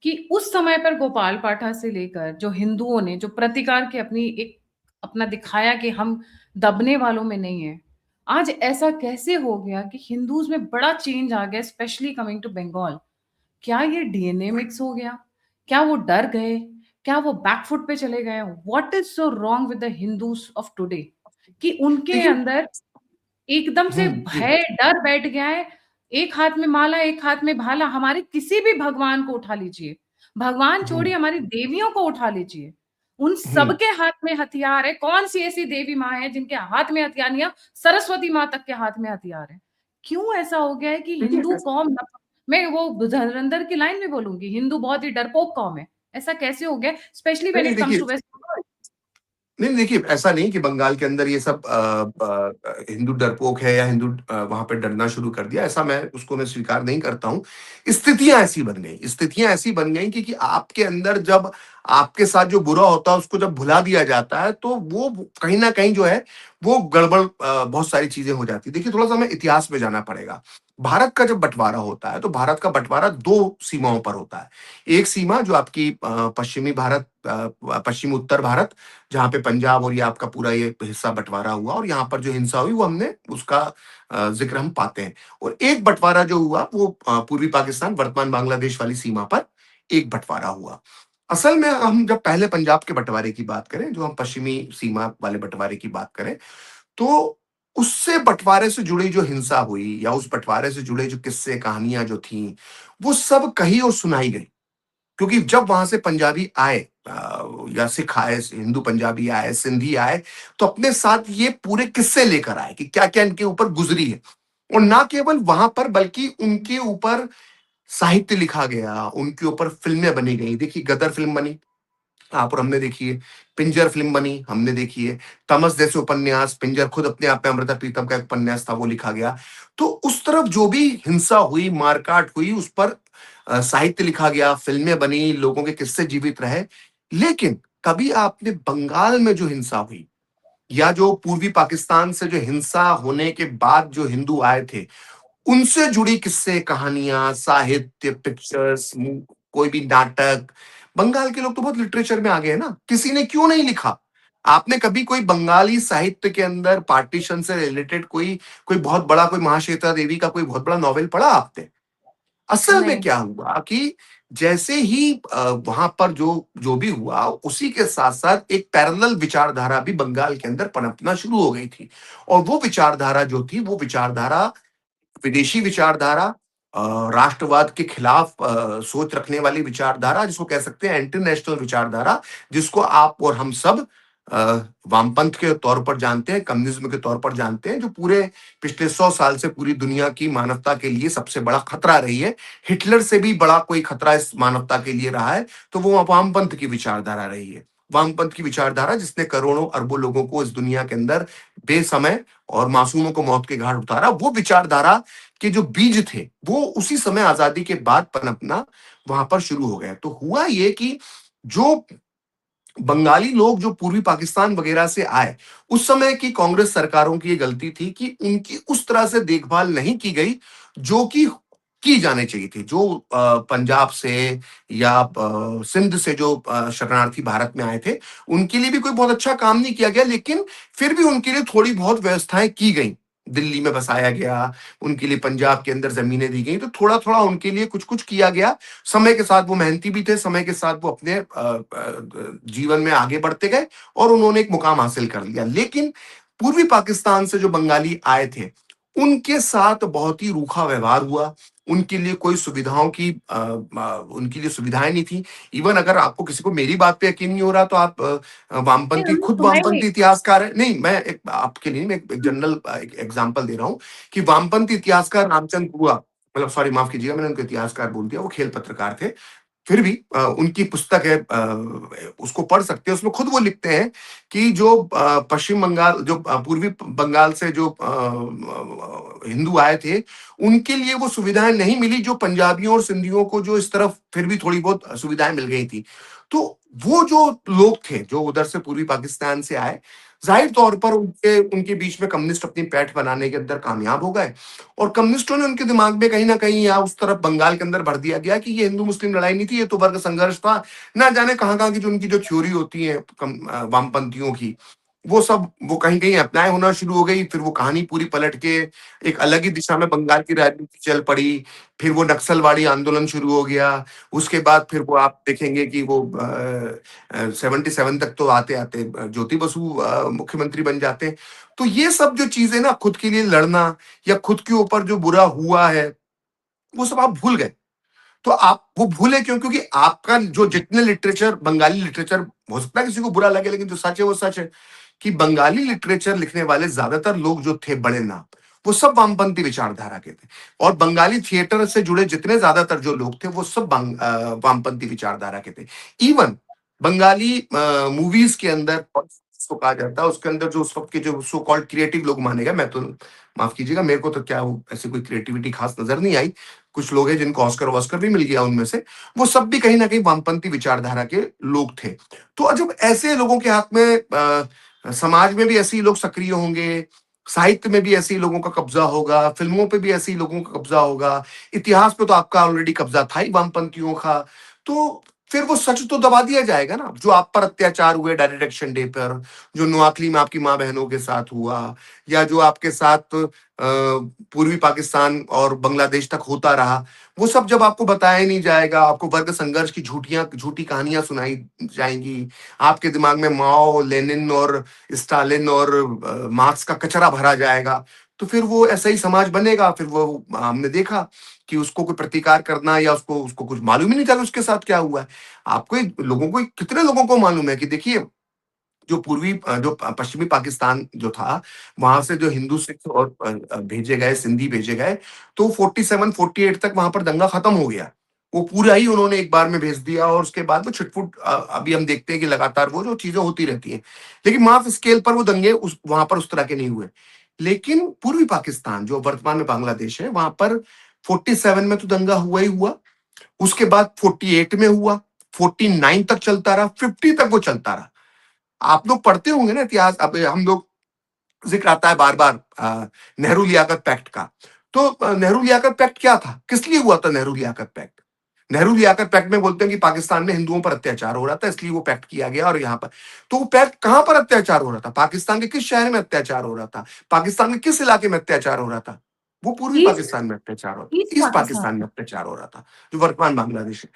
कि उस समय पर गोपाल पाठा से लेकर जो हिंदुओं ने जो प्रतिकार की अपनी एक अपना दिखाया कि हम दबने वालों में नहीं है, आज ऐसा कैसे हो गया कि हिंदूज में बड़ा चेंज आ गया, स्पेशली कमिंग टू बंगाल? क्या ये डीएनए मिक्स हो गया? क्या वो डर गए? क्या वो बैकफुट पे चले गए? What is so wrong with the Hindus of today कि उनके देखिए। अंदर एकदम से जी। भय डर बैठ गया है? एक हाथ में माला, एक हाथ में भाला। हमारे किसी भी भगवान को उठा लीजिए, भगवान छोड़िए, हम्म। हमारी देवियों को उठा लीजिए, उन हम्म। सबके हाथ में हथियार है। कौन सी ऐसी देवी माँ है जिनके हाथ में हथियार नहीं है? सरस्वती माँ तक के हाथ में हथियार है। क्यों ऐसा हो गया है कि हिंदू देखिए। कौम मैं वो धुरंधर की लाइन में बोलूंगी, हिंदू बहुत ही डरपोक कौम है। ऐसा कैसे हो गया, स्पेशली नहीं व्हेन नहीं, इट कम्स देखिए। To west? नहीं देखिए, ऐसा नहीं कि बंगाल के अंदर ये सब हिंदू डरपोक है या हिंदू वहां पे डरना शुरू कर दिया, ऐसा मैं स्वीकार नहीं करता हूँ। स्थितियां ऐसी बन गई कि आपके अंदर जब आपके साथ जो बुरा होता है उसको जब भुला दिया जाता है तो वो कहीं ना कहीं जो है वो गड़बड़ बहुत सारी चीजें हो जाती है। देखिए, थोड़ा सा हमें इतिहास में जाना पड़ेगा। भारत का जब बंटवारा होता है तो भारत का बंटवारा दो सीमाओं पर होता है। एक सीमा जो आपकी पश्चिमी भारत, पश्चिमी उत्तर भारत, जहाँ पे पंजाब और ये आपका पूरा ये हिस्सा बंटवारा हुआ और यहाँ पर जो हिंसा हुई वो हमने उसका जिक्र हम पाते हैं। और एक बंटवारा जो हुआ वो पूर्वी पाकिस्तान, वर्तमान बांग्लादेश वाली सीमा पर एक बंटवारा हुआ। असल में हम जब पहले पंजाब के बंटवारे की बात करें, जो हम पश्चिमी सीमा वाले बंटवारे की बात करें, तो उससे बंटवारे से जुड़ी जो हिंसा हुई या उस बंटवारे से जुड़े जो किस्से कहानियां जो थी, वो सब कही और सुनाई गई। क्योंकि जब वहां से पंजाबी आए या सिख आए, हिंदू पंजाबी आए, सिंधी आए, तो अपने साथ ये पूरे किस्से लेकर आए कि क्या क्या इनके ऊपर गुजरी है। और ना केवल वहां पर बल्कि उनके ऊपर साहित्य लिखा गया, उनके ऊपर फिल्में बनी गई। देखिए, गदर फिल्म बनी आप और हमने देखी है, पिंजर फिल्म बनी हमने देखी है, तमस जैसे उपन्यास, पिंजर खुद अपने आप में अमृता प्रीतम का एक उपन्यास था, वो लिखा गया। तो उस तरफ जो भी हिंसा हुई, मारकाट हुई, उस पर साहित्य लिखा गया, फिल्में बनी, लोगों के किस्से जीवित रहे। लेकिन कभी आपने बंगाल में जो हिंसा हुई या जो पूर्वी पाकिस्तान से जो हिंसा होने के बाद जो हिंदू आए थे, उनसे जुड़ी किस्से कहानियां, साहित्य, पिक्चर्स, कोई भी नाटक, बंगाल के लोग तो बहुत लिटरेचर में आ गए हैं ना, किसी ने क्यों नहीं लिखा? आपने कभी कोई बंगाली साहित्य के अंदर पार्टीशन से रिलेटेड कोई कोई बहुत बड़ा, कोई महाश्वेता देवी का कोई बहुत बड़ा नॉवेल पढ़ा आपने? असल में नहीं। क्या हुआ कि जैसे ही वहां पर जो जो भी हुआ, उसी के साथ साथ एक पैरेलल विचारधारा भी बंगाल के अंदर पनपना शुरू हो गई थी। और वो विचारधारा जो थी, वो विचारधारा विदेशी विचारधारा, राष्ट्रवाद के खिलाफ सोच रखने वाली विचारधारा, जिसको कह सकते हैं एंटी नेशनल विचारधारा, जिसको आप और हम सब अ, वामपंथ के तौर पर जानते हैं, कम्युनिज्म के तौर पर जानते हैं, जो पूरे पिछले 100 साल से पूरी दुनिया की मानवता के लिए सबसे बड़ा खतरा रही है। हिटलर से भी बड़ा कोई खतरा इस मानवता के लिए रहा है, तो वो वामपंथ की विचारधारा रही है। वामपंथ की विचारधारा जिसने करोड़ों अरबों लोगों को इस दुनिया के अंदर बेसमय और मासूमों को मौत के घाट उतारा, वो विचारधारा के जो बीज थे वो उसी समय आजादी के बाद पनपना वहां पर शुरू हो गए। तो हुआ ये कि जो बंगाली लोग जो पूर्वी पाकिस्तान वगैरह से आए, उस समय की कांग्रेस सरकारों की ये गलती थी कि उनकी उस तरह से देखभाल नहीं की गई जो कि की जानी चाहिए थी। जो पंजाब से या सिंध से जो शरणार्थी भारत में आए थे, उनके लिए भी कोई बहुत अच्छा काम नहीं किया गया, लेकिन फिर भी उनके लिए थोड़ी बहुत व्यवस्थाएं की गई। दिल्ली में बसाया गया, उनके लिए पंजाब के अंदर जमीनें दी गई, तो थोड़ा थोड़ा उनके लिए कुछ कुछ किया गया। समय के साथ वो मेहनती भी थे, समय के साथ वो अपने जीवन में आगे बढ़ते गए और उन्होंने एक मुकाम हासिल कर लिया। लेकिन पूर्वी पाकिस्तान से जो बंगाली आए थे, उनके साथ बहुत ही रूखा व्यवहार हुआ। उनके लिए कोई सुविधाओं की उनके लिए सुविधाएं नहीं थी। इवन अगर आपको किसी को मेरी बात पे यकीन नहीं हो रहा, तो आप नहीं, वामपंथी, हमने खुद सुना ही वामपंथी इतिहासकार है, नहीं मैं एक आपके लिए मैं एक जनरल एग्जांपल दे रहा हूँ कि वामपंथी इतिहासकार रामचंद्र गुहा, मतलब सॉरी माफ कीजिएगा मैंने उनको इतिहासकार बोल दिया, वो खेल पत्रकार थे। फिर भी उनकी पुस्तक है, उसको पढ़ सकते हैं। उसमें खुद वो लिखते हैं कि जो पश्चिम बंगाल, जो पूर्वी बंगाल से जो हिंदू आए थे, उनके लिए वो सुविधाएं नहीं मिली जो पंजाबियों और सिंधियों को जो इस तरफ फिर भी थोड़ी बहुत सुविधाएं मिल गई थी। तो वो जो लोग थे जो उधर से पूर्वी पाकिस्तान से आए, जाहिर तौर पर उनके उनके बीच में कम्युनिस्ट अपनी पैठ बनाने के अंदर कामयाब हो गए, और कम्युनिस्टों ने उनके दिमाग में कहीं ना कहीं या उस तरफ बंगाल के अंदर भर दिया गया कि ये हिंदू मुस्लिम लड़ाई नहीं थी, ये तो वर्ग संघर्ष था। ना जाने कहाँ कहाँ की जो उनकी जो थ्योरी होती है वामपंथियों की, वो सब वो कहीं कहीं अप्लाई होना शुरू हो गई। फिर वो कहानी पूरी पलट के एक अलग ही दिशा में बंगाल की राजनीति चल पड़ी। फिर वो नक्सलवाड़ी आंदोलन शुरू हो गया। उसके बाद फिर वो आप देखेंगे कि वो 77 तक तो आते आते ज्योति बसु मुख्यमंत्री बन जाते हैं। तो ये सब जो चीजें ना, खुद के लिए लड़ना या खुद के ऊपर जो बुरा हुआ है, वो सब आप भूल गए। तो आप वो भूले क्यों? क्योंकि आपका जो जितने लिटरेचर, बंगाली लिटरेचर, हो सकता है किसी को बुरा लगे, लेकिन जो सच है वो सच है कि बंगाली लिटरेचर लिखने वाले ज्यादातर लोग जो थे बड़े नाम, वो सब वामपंथी विचारधारा के थे। और बंगाली थिएटर से जुड़े जितने ज्यादातर जो लोग थे, वो सब वामपंथी विचारधारा के थे। इवन बंगाली मूवीज के अंदर उसको कहा जाता है, उसके अंदर जो उस वक्त के जो सो कॉल्ड क्रिएटिव लोग माने गए, मैं तो माफ कीजिएगा, मेरे को तो क्या वो ऐसी कोई क्रिएटिविटी खास नजर नहीं आई। कुछ लोग हैं जिनको ऑस्कर वॉस्कर भी मिल गया उनमें से, वो सब भी कहीं ना कहीं वामपंथी विचारधारा के लोग थे। तो जब ऐसे लोगों के हाथ में समाज में भी ऐसे ही लोग सक्रिय होंगे, साहित्य में भी ऐसे ही लोगों का कब्जा होगा, फिल्मों पे भी ऐसे ही लोगों का कब्जा होगा, इतिहास पे तो आपका ऑलरेडी कब्जा था ही वामपंथियों का, तो फिर वो सच तो दबा दिया जाएगा ना। जो आप पर अत्याचार हुए डायरेक्ट एक्शन डे पर, जो नोआखली में आपकी माँ बहनों के साथ हुआ, या जो आपके साथ पूर्वी पाकिस्तान और बांग्लादेश तक होता रहा, वो सब जब आपको बताया नहीं जाएगा, आपको वर्ग संघर्ष की झूठी कहानियां सुनाई जाएंगी, आपके दिमाग में माओ, लेनिन और स्टालिन और मार्क्स का कचरा भरा जाएगा, तो फिर वो ऐसा ही समाज बनेगा। फिर वो हमने देखा कि उसको कोई प्रतिकार करना या उसको उसको कुछ मालूम ही नहीं था कि उसके साथ क्या हुआ है। आपको लोगों को, कितने लोगों को मालूम है कि देखिए, जो जो पश्चिमी पाकिस्तान जो था, वहां से जो हिंदू सिख और भेजे गए, सिंधी भेजे गए, तो 47 48 तक वहां पर दंगा खत्म हो गया। वो पूरा ही उन्होंने एक बार में भेज दिया, और उसके बाद वो छिटपुट अभी हम देखते हैं कि लगातार वो जो चीजें होती रहती हैं, लेकिन मास स्केल पर वो दंगे उस वहां पर उस तरह के नहीं हुए। लेकिन पूर्वी पाकिस्तान जो वर्तमान में बांग्लादेश है, वहां पर 47 में तो दंगा हुआ ही हुआ, उसके बाद 48 में हुआ, 49 तक चलता रहा, 50 तक वो चलता रहा। आप लोग पढ़ते होंगे ना इतिहास, अब हम लोग जिक्र आता है बार बार नेहरू लियाकत पैक्ट का। तो नेहरू लियाकत पैक्ट क्या था, किस लिए हुआ था नेहरू लियाकत पैक्ट? नेहरू लियाकत पैक्ट में बोलते हैं कि पाकिस्तान में हिंदुओं पर अत्याचार हो रहा था, इसलिए वो पैक्ट किया गया। और यहाँ पर तो वो पैक्ट कहां पर अत्याचार हो रहा था? पाकिस्तान के किस शहर में अत्याचार हो रहा था? पाकिस्तान के किस इलाके में अत्याचार हो रहा था? वो पूर्वी ईस्ट पाकिस्तान में अत्याचार हो, ईस्ट ईस्ट पाकिस्तान पाकिस्तान में में। अत्याचार हो रहा था, जो वर्तमान बांग्लादेश है।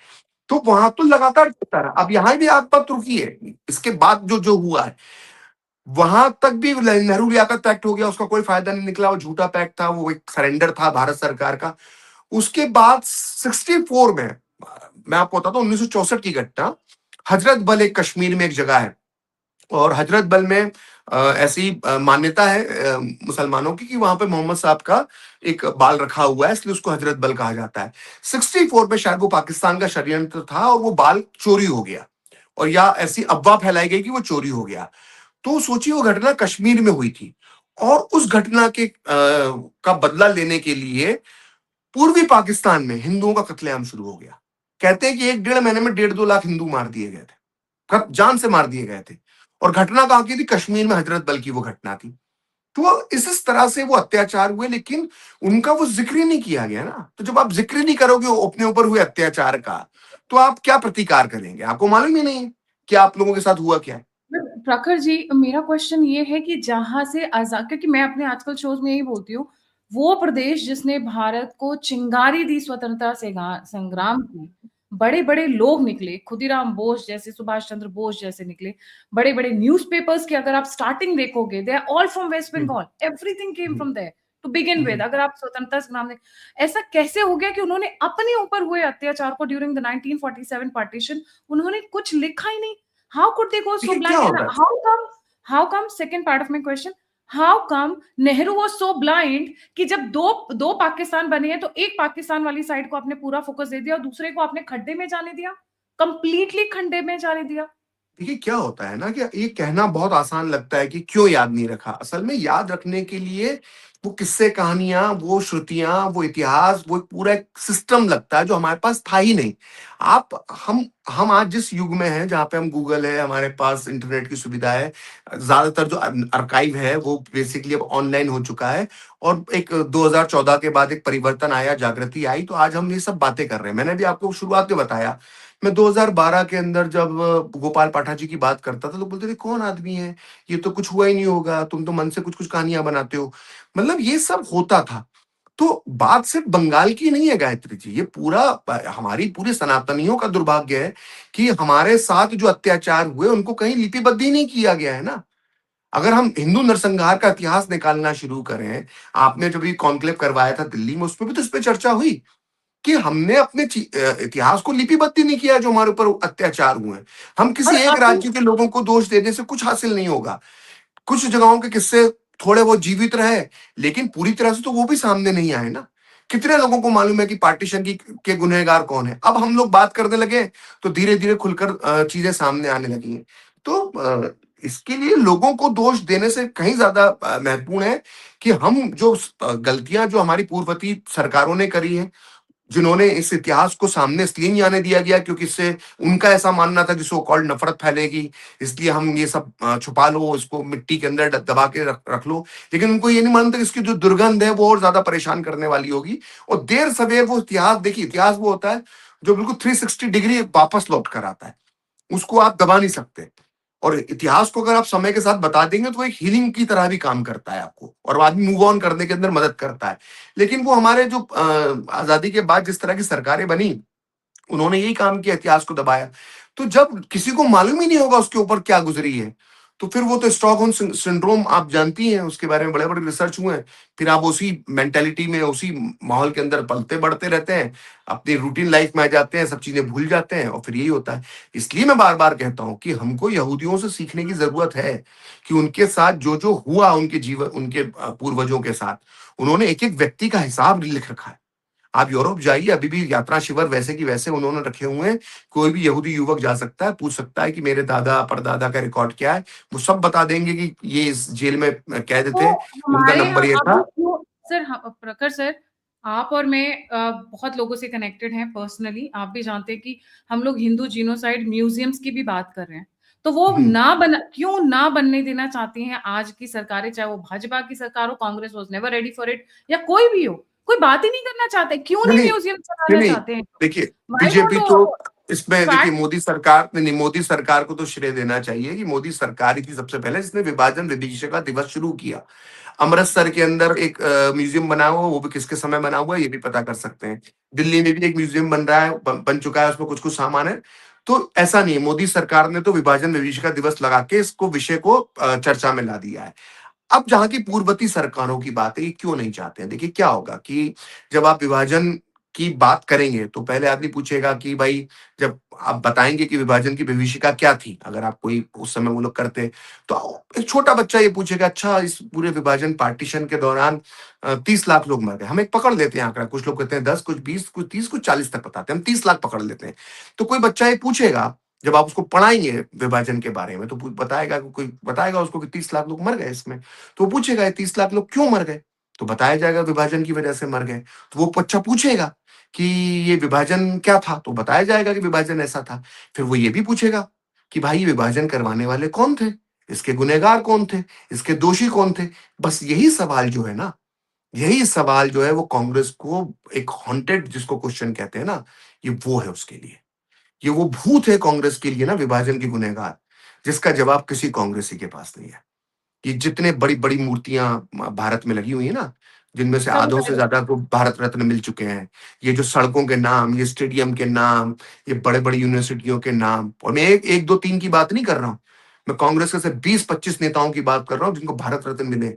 तो वहां तो लगातार चलता रहा। अब यहाँ भी आप बात रुकी है, इसके बाद जो जो हुआ है, वहां तक भी नेहरू लियाकत पैक्ट हो गया, उसका कोई फायदा नहीं निकला, वो झूठा पैक्ट था, वो एक सरेंडर था भारत सरकार का। उसके बाद 64 में, मैं आपको बताता हूँ, 1964 की घटना, हजरत बल एक कश्मीर में एक जगह है, और हजरत बल में ऐसी मान्यता है मुसलमानों की कि वहां पे मोहम्मद साहब का एक बाल रखा हुआ है, इसलिए उसको हजरत बल कहा जाता है। 64 में शायद वो पाकिस्तान का षड्यंत्र था और वो बाल चोरी हो गया, और या ऐसी अफवाह फैलाई गई कि वो चोरी हो गया। तो सोचिए वो घटना कश्मीर में हुई थी, और उस घटना के का बदला लेने के लिए पूर्वी पाकिस्तान में हिंदुओं का कत्लेआम शुरू हो गया। कहते हैं कि 1 डेढ़ महीने में 1.5 2 लाख हिंदू मार दिए गए थे, जान से मार दिए गए थे। और घटना कहाँ की थी? कश्मीर में हजरत बल की वो घटना थी। तो इस तरह से वो अत्याचार हुए, लेकिन उनका वो जिक्र ही नहीं किया गया ना। तो जब आप जिक्र नहीं करोगे अपने ऊपर हुए अत्याचार का, तो आप क्या प्रतिकार करेंगे? आपको मालूम ही नहीं है कि आप लोगों के साथ हुआ क्या है। प्रखर जी, मेरा क्वेश्चन ये है कि जहां से आजाद, क्योंकि मैं अपने आजकल शोज में यही बोलती हूँ, वो प्रदेश जिसने भारत को चिंगारी दी स्वतंत्रता से संग्राम की, बड़े बड़े लोग निकले, खुदीराम बोस जैसे, सुभाष चंद्र बोस जैसे निकले, बड़े बड़े न्यूज़पेपर्स की अगर आप स्टार्टिंग देखोगे, they are all from West hmm, Bengal, everything came hmm, from there to begin with. Hmm. अगर आप स्वतंत्रता संग्राम देख, ऐसा कैसे हो गया कि उन्होंने अपने ऊपर हुए अत्याचार को ड्यूरिंग द 1947 पार्टीशन उन्होंने कुछ लिखा ही नहीं? How could they go so देखिए क्या blind? And होता है। how come, second part of my question, how come Nehru was so blind कि जब दो दो पाकिस्तान बने हैं तो एक पाकिस्तान वाली साइड को आपने पूरा फोकस दे दिया और दूसरे को आपने खड्डे में जाने दिया, कंप्लीटली खड्डे में जाने दिया। देखिए क्या होता है ना, कि ये कहना बहुत आसान लगता है कि क्यों याद नहीं रखा। असल में याद रखने के लिए वो किस्से कहानियां, वो श्रुतियां, वो इतिहास, वो पूरा एक सिस्टम लगता है जो हमारे पास था ही नहीं। आप हम आज जिस युग में हैं, जहाँ पे हम गूगल है, हमारे पास इंटरनेट की सुविधा है, ज्यादातर जो आर्काइव है वो बेसिकली अब ऑनलाइन हो चुका है। और एक 2014 के बाद एक परिवर्तन आया, जागृति आई, तो आज हम ये सब बातें कर रहे हैं। मैंने भी आपको शुरुआत में बताया, मैं 2012 के अंदर जब गोपाल पाठक जी की बात करता था तो बोलते थे कौन आदमी है, ये तो कुछ हुआ ही नहीं होगा, तुम तो मन से कुछ कुछ कहानियां बनाते हो। मतलब ये सब होता था। तो बात सिर्फ बंगाल की नहीं है गायत्री जी, ये पूरा हमारी पूरी सनातनियों का दुर्भाग्य है कि हमारे साथ जो अत्याचार हुए उनको कहीं लिपिबद्ध ही नहीं किया गया है ना। अगर हम हिंदू नरसंहार का इतिहास निकालना शुरू करें, आपने जब ये कॉन्क्लेव करवाया था दिल्ली में, उसमें भी तो इस पे चर्चा हुई कि हमने अपने इतिहास को लिपिबद्ध ही नहीं किया जो हमारे ऊपर अत्याचार हुए हैं। हम और किसी एक अभी राज्य के लोगों को दोष देने से कुछ हासिल नहीं होगा। कुछ जगहों के किस्से थोड़े बहुत जीवित रहे, लेकिन पूरी तरह से तो वो भी सामने नहीं आए ना। कितने लोगों को मालूम है कि पार्टीशन की के गुनहगार कौन है? अब हम लोग बात करने लगे तो धीरे धीरे खुलकर चीजें सामने आने लगी हैं। तो इसके लिए लोगों को दोष देने से कहीं ज्यादा महत्वपूर्ण है कि हम जो गलतियां जो हमारी पूर्ववर्ती सरकारों ने करी है, जिन्होंने इस इतिहास को सामने इसलिए नहीं आने दिया गया क्योंकि इससे उनका ऐसा मानना था कि सो कॉल्ड नफरत फैलेगी, इसलिए हम ये सब छुपा लो, इसको मिट्टी के अंदर दबा के रख लो। लेकिन उनको ये नहीं मानता कि इसकी जो दुर्गंध है वो और ज्यादा परेशान करने वाली होगी। और देर सवेर वो इतिहास, देखिए इतिहास वो होता है जो बिल्कुल 360 डिग्री वापस लौट कर आता है, उसको आप दबा नहीं सकते। और इतिहास को अगर आप समय के साथ बता देंगे तो वो एक हीलिंग की तरह भी काम करता है आपको, और आदमी मूव ऑन करने के अंदर मदद करता है। लेकिन वो हमारे जो आजादी के बाद जिस तरह की सरकारें बनी, उन्होंने यही काम किया, इतिहास को दबाया। तो जब किसी को मालूम ही नहीं होगा उसके ऊपर क्या गुजरी है, तो फिर वो तो स्टॉकहोम सिंड्रोम आप जानती हैं, उसके बारे में बड़े बड़े रिसर्च हुए हैं। फिर आप उसी मेंटेलिटी में, उसी माहौल के अंदर पलते बढ़ते रहते हैं, अपनी रूटीन लाइफ में आ जाते हैं, सब चीजें भूल जाते हैं, और फिर यही होता है। इसलिए मैं बार बार कहता हूं कि हमको यहूदियों से सीखने की जरूरत है कि उनके साथ जो जो हुआ, उनके जीवन, उनके पूर्वजों के साथ, उन्होंने एक एक व्यक्ति का हिसाब लिख रखा है। आप यूरोप जाइए, अभी भी यात्रा शिविर वैसे की वैसे उन्होंने रखे हुए हैं। कोई भी यहूदी युवक जा सकता है, पूछ सकता है कि मेरे दादा परदादा का रिकॉर्ड क्या है, वो सब बता देंगे कि ये इस जेल में कैद तो थे, इनका हमारे नंबर यहाँ ये अभी था। क्यों सर, प्रखर सर, आप और मैं बहुत लोगों से कनेक्टेड हैं पर्सनली, आप भी जानते हैं कि हम लोग हिंदू जीनोसाइड म्यूजियम्स की भी बात कर रहे हैं। तो वो हम्म, क्यों ना बनने देना चाहती हैं आज की सरकारें, चाहे वो भाजपा की सरकार हो, Congress was never ready for it, या कोई भी हो, कोई बात ही नहीं करना चाहते, क्यों नहीं नहीं नहीं म्यूजियम नहीं चलाना नहीं, चाहते हैं? देखिए व्हाई बीजेपी तो डोंट इसमें, देखिए फैक्ट। मोदी सरकार नहीं, मोदी सरकार को तो श्रेय देना चाहिए कि मोदी सरकार ही थी सबसे पहले जिसने विभाजन विभीषिका दिवस शुरू किया। अमृतसर के अंदर एक म्यूजियम बना हुआ, वो भी किसके समय बना हुआ है ये भी पता कर सकते हैं। दिल्ली में भी एक म्यूजियम बन रहा है, बन चुका है, उसमें कुछ कुछ सामान है। तो ऐसा नहीं है, मोदी सरकार ने तो विभाजन विभीषिका दिवस लगा के इसको विषय को चर्चा में ला दिया है। अब जहां की पूर्ववर्ती सरकारों की बात है, ये क्यों नहीं चाहते हैं? देखिए क्या होगा कि जब आप विभाजन की बात करेंगे तो पहले आदमी पूछेगा कि भाई, जब आप बताएंगे कि विभाजन की विभीषिका क्या थी, अगर आप कोई उस समय वो लोग करते, तो एक छोटा बच्चा ये पूछेगा, अच्छा इस पूरे विभाजन पार्टीशन के दौरान 30 लाख लोग मर गए। हम एक पकड़ लेते हैं आंकड़ा, कुछ लोग कहते हैं 10, कुछ 20, कुछ 30, कुछ 40 तक बताते हैं, हम 30 लाख पकड़ लेते हैं। तो कोई बच्चा ये पूछेगा, जब आप उसको पढ़ाएंगे विभाजन के बारे में, तो बताएगा, कोई बताएगा उसको कि 30 लाख लोग मर गए इसमें। तो वो पूछेगा ये 30 लाख लोग क्यों मर गए? तो बताया जाएगा विभाजन की वजह से मर गए। तो वो बच्चा पूछेगा कि ये विभाजन क्या था? तो बताया जाएगा कि विभाजन ऐसा था। फिर वो ये भी पूछेगा कि भाई ये विभाजन करवाने वाले कौन थे? इसके गुनहगार कौन थे? इसके दोषी कौन थे? बस यही सवाल जो है ना, यही सवाल जो है वो कांग्रेस को एक हॉन्टेड जिसको क्वेश्चन कहते हैं ना, ये वो है उसके लिए। ये वो भूत है कांग्रेस के लिए ना, विभाजन के गुनहगार, जिसका जवाब किसी कांग्रेसी के पास नहीं है। ये जितने बड़ी-बड़ी मूर्तियाँ भारत में लगी हुई है ना, जिनमें से सब आधों से उतारे। ज़्यादा को भारत रत्न मिल चुके हैं। ये जो सड़कों के नाम, ये स्टेडियम के नाम, ये बड़े-बड़ी यूनिवर्सिटियों के नाम, और मैं 1, 2, 3 की बात नहीं कर रहा हूँ। मैं कांग्रेस के सिर्फ 20-25 नेताओं की बात कर रहा हूँ जिनको भारत रत्न मिले।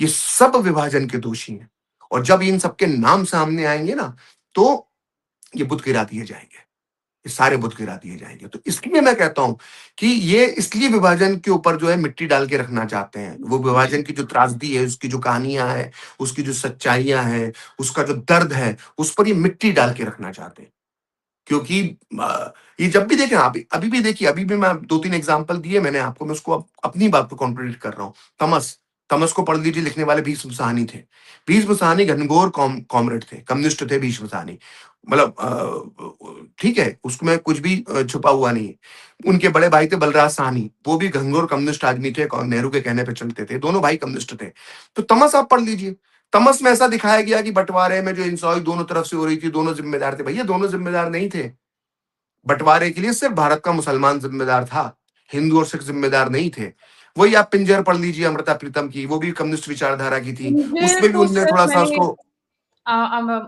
ये सब विभाजन के दोषी हैं। और जब इन सबके नाम सामने आएँगे ना, तो ये बुत गिरा दिए जाएँगे। ये सारे बुत गिरा दिए जाएँगे। तो इसलिए मैं कहता हूँ कि ये इसलिए विभाजन के ऊपर जो है मिट्टी डाल के रखना चाहते हैं। वो विभाजन की जो त्रासदी है, उसकी जो कहानियाँ हैं, उसकी जो सच्चाइयाँ हैं, उसका जो दर्द है, उस पर ये मिट्टी डाल के रखना चाहते हैं। क्योंकि ये जब भी देखें, आप अभी भी देखिए, अभी भी मैं 2-3 एग्ज़ाम्पल दिए मैंने आपको, मैं उसको अपनी बात को कॉन्ट्रडिक्ट कर रहा हूँ। तमस, तमस को पढ़ लीजिए, लिखने वाले भीष्म साहनी थे। भीष्म साहनी घनघोर कॉमरेड थे, कम्युनिस्ट थे भीष्म साहनी। मतलब ठीक है, उसमें कुछ भी छुपा हुआ नहीं है। उनके बड़े भाई थे बलराज साहनी, वो भी घनघोर कम्युनिस्ट आदमी थे, नेहरू के कहने पे चलते थे। दोनों भाई कम्युनिस्ट थे। तो तमस आप पढ़ लीजिए। तमस में ऐसा दिखाया गया कि बँटवारे में जो हिंसा हुई दोनों तरफ से हो रही थी, दोनों ज़िम्मेदार थे। भैया दोनों ज़िम्मेदार नहीं थे। बँटवारे के लिए सिर्फ भारत का मुसलमान ज़िम्मेदार था, हिंदू और सिख ज़िम्मेदार नहीं थे। वही आप पिंजर पढ़ लीजिए अमृता प्रीतम की, वो भी कम्युनिस्ट विचारधारा की थी। मुझे उसमें भी तो उनने सिर्फ थोड़ा-सा मैंने उसको,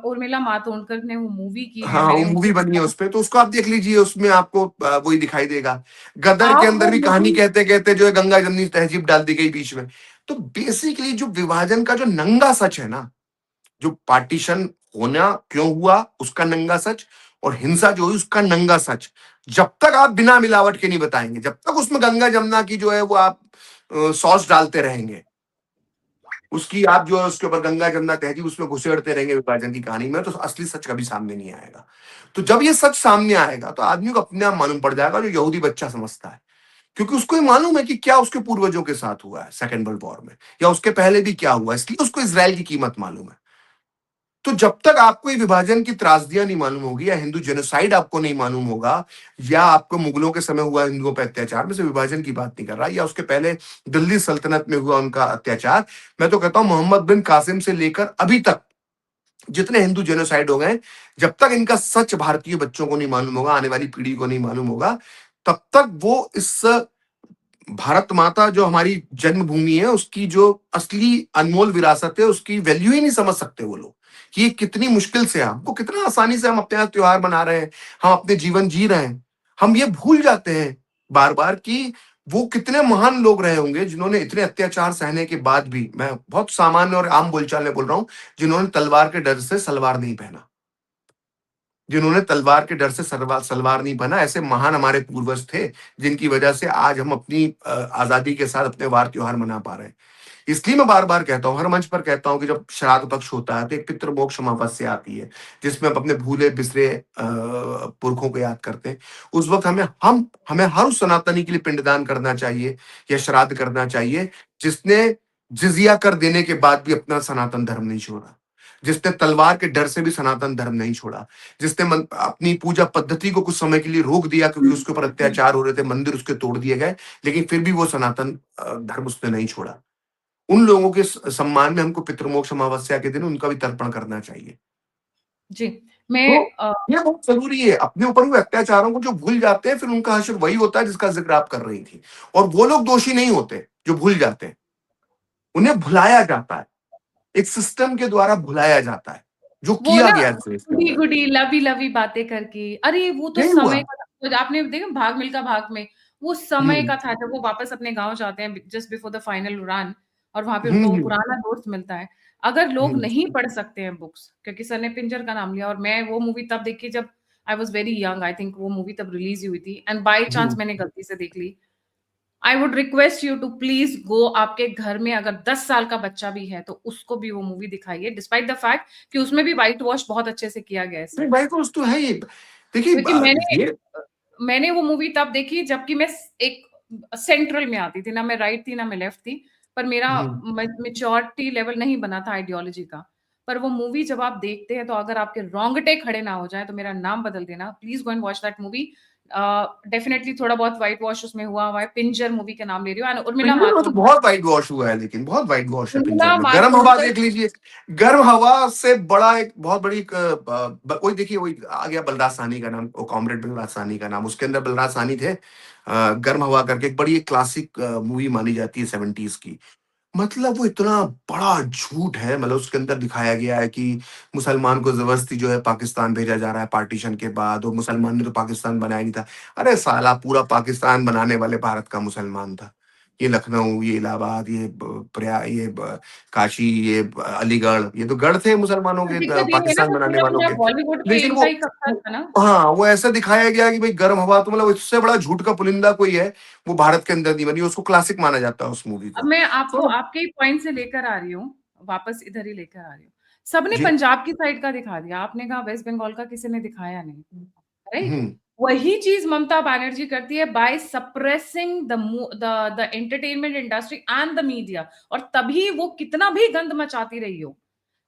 उर्मिला मातोंडकर ने वो मूवी की है, हाँ, वो मैंने मूवी उनको बनी है देखा। उसपे, तो उसको आप देख लीजिए, उसमें आपको वही दिखाई देगा। गदर के आप अंदर वो भी कहानी मूवी कहते-कहते जो है गंगा-जमनी तहज़ीब डाल दी गई बीच में। तो बेसिकली जो विभाजन का जो नंगा सच है ना, जो पार्टीशन होना क्यों हुआ उसका नंगा सच, और हिंसा जो हुई उसका नंगा सच, जब तक आप बिना मिलावट के नहीं बताएंगे, जब तक उसमें गंगा जमुना की जो है वो आप सॉस डालते रहेंगे, उसकी आप जो है उसके ऊपर गंगा जमुना तहजीब उसमें घुसेड़ते रहेंगे विभाजन की कहानी में, तो असली सच कभी सामने नहीं आएगा। तो जब ये सच सामने आएगा तो आदमी को अपने आप मालूम पड़ जाएगा, जो यहूदी बच्चा समझता है, क्योंकि उसको ये मालूम है कि क्या उसके पूर्वजों के साथ हुआ है सेकेंड वर्ल्ड वॉर में, या उसके पहले भी क्या हुआ है, इसलिए उसको इसराइल की कीमत मालूम है। तो जब तक आपको ये विभाजन की त्रासदियां नहीं मालूम होगी, या हिंदू जेनोसाइड आपको नहीं मालूम होगा, या आपको मुगलों के समय हुआ हिंदुओं पर अत्याचार, में से विभाजन की बात नहीं कर रहा, या उसके पहले दिल्ली सल्तनत में हुआ उनका अत्याचार, मैं तो कहता हूं मोहम्मद बिन कासिम से लेकर अभी तक जितने हिंदू जेनोसाइड हो गए, जब तक इनका सच भारतीय बच्चों को नहीं मालूम होगा, आने वाली पीढ़ी को नहीं मालूम होगा, तब तक वो इस भारत माता जो हमारी जन्मभूमि है, उसकी जो असली अनमोल विरासत है, उसकी वैल्यू ही नहीं समझ सकते वो लोग, कि ये कितनी मुश्किल से, हमको कितना आसानी से हम अपने यहाँ त्योहार मना रहे हैं, हम अपने जीवन जी रहे हैं। हम ये भूल जाते हैं बार-बार कि वो कितने महान लोग रहे होंगे जिन्होंने इतने अत्याचार सहने के बाद भी, मैं बहुत सामान्य और आम बोलचाल में बोल रहा हूँ, जिन्होंने तलवार के डर से सलवार नहीं पहना। जिन्होंने तलवार के डर से सलवार नहीं पहना, ऐसे महान हमारे पूर्वज थे, जिनकी वजह से आज हम अपनी आज़ादी के साथ अपने वार त्योहार मना पा रहे हैं। इसलिए मैं बार-बार कहता हूँ, हर मंच पर कहता हूँ कि जब श्राद्ध पक्ष होता है, तो एक पितृमोक्ष अमावस्या आती है, जिसमें हम अपने भूले-बिसरे पुरखों को याद करते हैं। उस वक़्त हमें हर उस सनातनी के लिए पिंडदान करना चाहिए, या श्राद्ध करना चाहिए, जिसने जिज़्या कर देने के बाद भी अपना सनातन धर्म नहीं छोड़ा। जिसने तलवार के डर से भी सनातन धर्म नहीं छोड़ा। जिसने अपनी पूजा पद्धति को कुछ समय के लिए रोक दिया क्योंकि उसके ऊपर अत्याचार हो रहे थे, मंदिर उसके तोड़ दिए गए, लेकिन फिर भी वो सनातन धर्म उसने नहीं छोड़ा। उन लोगों के सम्मान में हमको पितृमोक्ष अमावस्या के दिन उनका भी तर्पण करना चाहिए। जी, मैं तो ये बहुत ज़रूरी है। अपने ऊपर हुए अत्याचारों को जो भूल जाते हैं, फिर उनका हश्र वही होता है जिसका ज़िक्र आप कर रही थी। और वो लोग दोषी नहीं होते, जो भूल जाते हैं। उन्हें भुलाया जाता है। एक सिस्टम के द्वारा भुलाया जाता है, जो वो किया ना गया है इसके अंदर। गुडी-गुडी, लवी-लवी बातें करके, अरे वो तो यही हुआ। समय का था। आपने देखा भाग मिल्खा भाग में, वो समय हुँ, का था जब वो वापस अपने गाँव जाते हैं जस्ट बिफोर द फाइनल उड़ान, और वहाँ पे हुँ, उनको वो हुँ, पुराना दोस्त मिलता है। अगर लोग हुँ, नहीं पढ़ सकते हैं बुक्स, क्योंकि सर ने पिंजर का नाम लिया और मैं वो मूवी तब देखी जब I was very young, I think वो मूवी तब रिलीज़ ही हुई थी एंड बाय चांस हुँ। मैंने गलती से देख ली। I would request you to please go, आपके घर में अगर 10 साल का बच्चा भी है तो उसको भी वो मूवी दिखाइए, डिस्पाइट द फैक्ट कि उसमें भी व्हाइट वॉश बहुत अच्छे से किया गया है नहीं, सर। बाइकोस तो है ही। देखिए क्योंकि ये मैंने वो मूवी तब देखी जबकि मैं एक सेंट्रल में आती थी, ना मैं राइट थी ना मैं लेफ्ट थी, पर मेरा हुँ, मैच्योरिटी लेवल नहीं बना था आइडियोलॉजी का। पर वो मूवी जब आप देखते हैं तो अगर आपके रोंगटे खड़े ना हो जाए तो मेरा नाम बदल देना, please go and watch that movie. Definitely थोड़ा बहुत व्हाइट वॉश उसमें हुआ है, पिंजर मूवी का नाम ले रही हूँ, and उर्मिला पिंजर में तो मातोंडकर। बहुत वाइट वॉश हुआ है, लेकिन बहुत वाइट वॉश है पिंजर उर्मिला में। गर्म हवा मातोंडकर। देख लीजिए, गर्म हवा से बड़ा एक बहुत बड़ी वही देखिए, वही आ गया बलराज साहनी का नाम, वो कॉमरेड बलराज साहनी का नाम, उसके अंदर बलराज साहनी थे। गर्म हवा करके एक बड़ी क्लासिक मूवी मानी जाती है 70s की। मतलब वो इतना बड़ा झूठ है, मतलब उसके अंदर दिखाया गया है कि मुसलमान को जबरदस्ती जो है पाकिस्तान भेजा जा रहा है पार्टीशन के बाद, और मुसलमान ने तो पाकिस्तान बनाया नहीं था। अरे साला, पूरा पाकिस्तान बनाने वाले भारत का मुसलमान था। ये लखनऊ, ये इलाहाबाद, ये प्रयाग, ये काशी, ये अलीगढ़, ये तो गढ़ थे मुसलमानों के, दिक्कत ये है ना, पाकिस्तान वो बनाने पूरा वालों पूरा के। बॉलीवुड पे लेकिन इनका ही कब्जा था ना। हाँ, वो ऐसा दिखाया गया कि भाई गर्म हवा तो मतलब इससे बड़ा झूठ का पुलिंदा कोई है, वो भारत के अंदर नहीं बनी। उसको क्लासिक माना जाता है उस मूवी अब को। मैं आपको तो आपके ही पॉइंट से लेकर आ रही हूँ, वापस इधर ही लेकर आ रही हूँ। सबने जी। पंजाब की साइड का दिखा दिया, आपने कहा वेस्ट बंगाल का किसी ने दिखाया नहीं, राइट? हम्म। वही चीज ममता बनर्जी करती है by suppressing the entertainment industry and the media. और तभी वो कितना भी गंद मचाती रही हो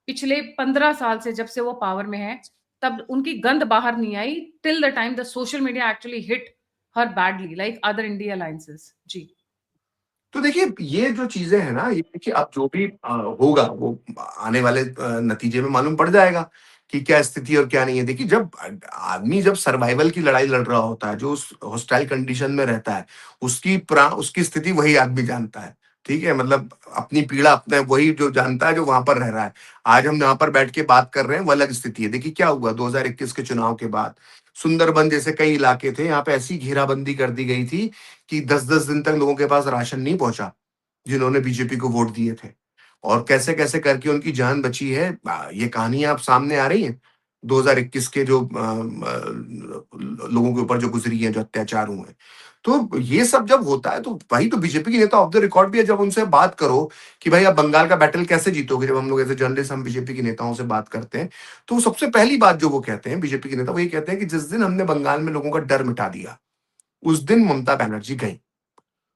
पिछले 15 साल से, जब से वो पावर में है, तब उनकी गंद बाहर नहीं आई till the time the social media actually hit her badly like other India alliances. जी। तो देखिए, ये जो चीजें हैं ना, ये देखिए अब जो भी होगा वो आने वाले नतीजे में मालूम पड़ जाएगा कि क्या स्थिति और क्या नहीं है। देखिए, जब आदमी जब सर्वाइवल की लड़ाई लड़ रहा होता है, जो उस हॉस्टाइल कंडीशन में रहता है, उसकी स्थिति वही आदमी जानता है। ठीक है, मतलब अपनी पीड़ा अपने वही जो जानता है, जो वहां पर रह रहा है। आज हम यहाँ पर बैठ के बात कर रहे हैं, वो अलग स्थिति है। देखिए क्या हुआ 2021 के चुनाव के बाद, सुंदरबन जैसे कई इलाके थे, यहाँ पे ऐसी घेराबंदी कर दी गई थी कि 10-10 दिन तक लोगों के पास राशन नहीं पहुंचा, जिन्होंने बीजेपी को वोट दिए थे। और कैसे-कैसे करके उनकी जान बची है, ये कहानियाँ अब सामने आ रही हैं। 2021 के जो लोगों के ऊपर जो गुज़री हैं, जो अत्याचार हुए हैं। तो ये सब जब होता है, तो वही तो बीजेपी के नेता ऑफ द रिकॉर्ड भी है। जब उनसे बात करो कि भाई आप बंगाल का बैटल कैसे जीतोगे, जब हम लोग एज़ अ जर्नलिस्ट हम बीजेपी के नेताओं से बात करते हैं, तो सबसे पहली बात जो वो कहते हैं बीजेपी के नेता, वो ये कहते हैं कि जिस दिन हमने बंगाल में लोगों का डर मिटा दिया, उस दिन ममता बनर्जी गईं।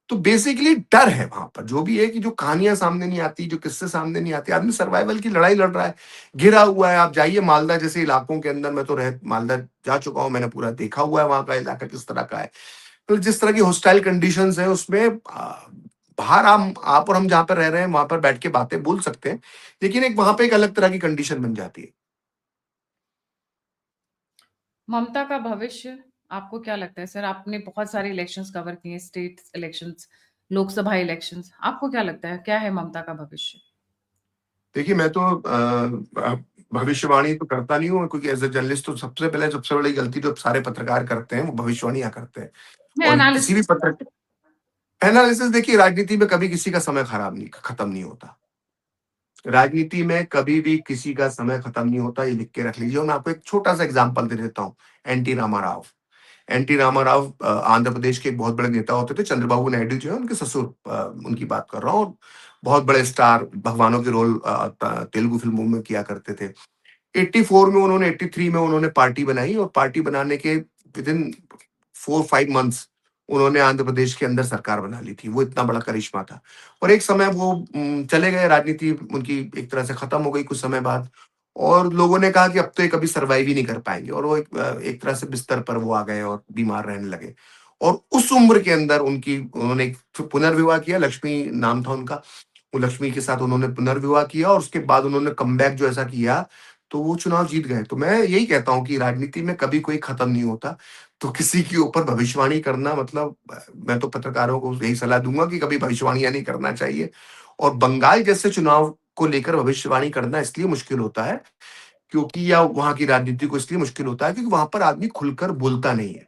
तो बेसिकली डर है वहां पर, जो भी है कि जो कहानियां सामने नहीं आती, जो किस्से सामने नहीं आते, आदमी सर्वाइवल की लड़ाई लड़ रहा है, घिरा हुआ है। आप जाइए मालदा जैसे इलाकों के अंदर, मैं तो रह मालदा जा चुका हूं, मैंने पूरा देखा हुआ है वहां का इलाका किस तरह का है। तो जिस तरह की हॉस्टाइल कंडीशंस है उसमें बाहर आप और हम जहां पर रह रहे हैं वहां पर बैठ के बातें बोल सकते हैं, लेकिन एक वहां पे एक अलग तरह की कंडीशन बन जाती है। ममता का भविष्य आपको क्या लगता है सर? आपने बहुत सारे इलेक्शंस कवर किए, स्टेट इलेक्शंस, लोकसभा इलेक्शंस, आपको क्या लगता है क्या है ममता का भविष्य? देखिए, मैं तो भविष्यवाणी तो करता नहीं हूँ, क्योंकि एज ए जर्नलिस्ट तो सबसे बड़ी गलती जो सारे पत्रकार करते हैं, वो भविष्यवाणियां करते हैं। मैं और किसी भी एनालिसिस। पत्र एनालिसिस, देखिए राजनीति में कभी किसी का समय खत्म नहीं होता। राजनीति में कभी भी किसी का समय खत्म नहीं होता, ये लिख के रख लीजिए। और मैं आपको एक छोटा सा एग्जांपल दे देता हूँ। एनटी रामाराव एनटी रामाराव आंध्र प्रदेश के एक बहुत बड़े नेता होते थे। चंद्रबाबू नायडू जो है उनके ससुर, उनकी बात कर रहा हूँ। और बहुत बड़े स्टार, भगवानों के रोल तेलुगु फिल्मों में किया करते थे। 84 में उन्होंने 83 में उन्होंने पार्टी बनाई, और पार्टी बनाने के विद इन 4-5 मंथ्स उन्होंने आंध्र प्रदेश के अंदर सरकार बना ली थी। वो इतना बड़ा करिश्मा था। और एक समय वो चले गए, राजनीति उनकी एक तरह से खत्म हो गई कुछ समय बाद। और लोगों ने कहा कि अब तो ये कभी सर्वाइव ही नहीं कर पाएंगे, और वो एक तरह से बिस्तर पर वो आ गए और बीमार रहने लगे। और उस उम्र के अंदर उन्होंने एक पुनर्विवाह किया, लक्ष्मी नाम था उनका। वो लक्ष्मी के साथ उन्होंने पुनर्विवाह किया, और उसके बाद उन्होंने कमबैक जो ऐसा किया, तो वो चुनाव जीत गए। तो मैं यही कहता हूँ कि राजनीति में कभी कोई खत्म नहीं होता। तो किसी के ऊपर भविष्यवाणी करना, मतलब मैं तो पत्रकारों को यही सलाह दूंगा कि कभी भविष्यवाणियां नहीं करना चाहिए। और बंगाल जैसे चुनाव को लेकर भविष्यवाणी करना इसलिए मुश्किल होता है, क्योंकि या वहां की राजनीति को इसलिए मुश्किल होता है क्योंकि वहां पर आदमी खुलकर बोलता नहीं है।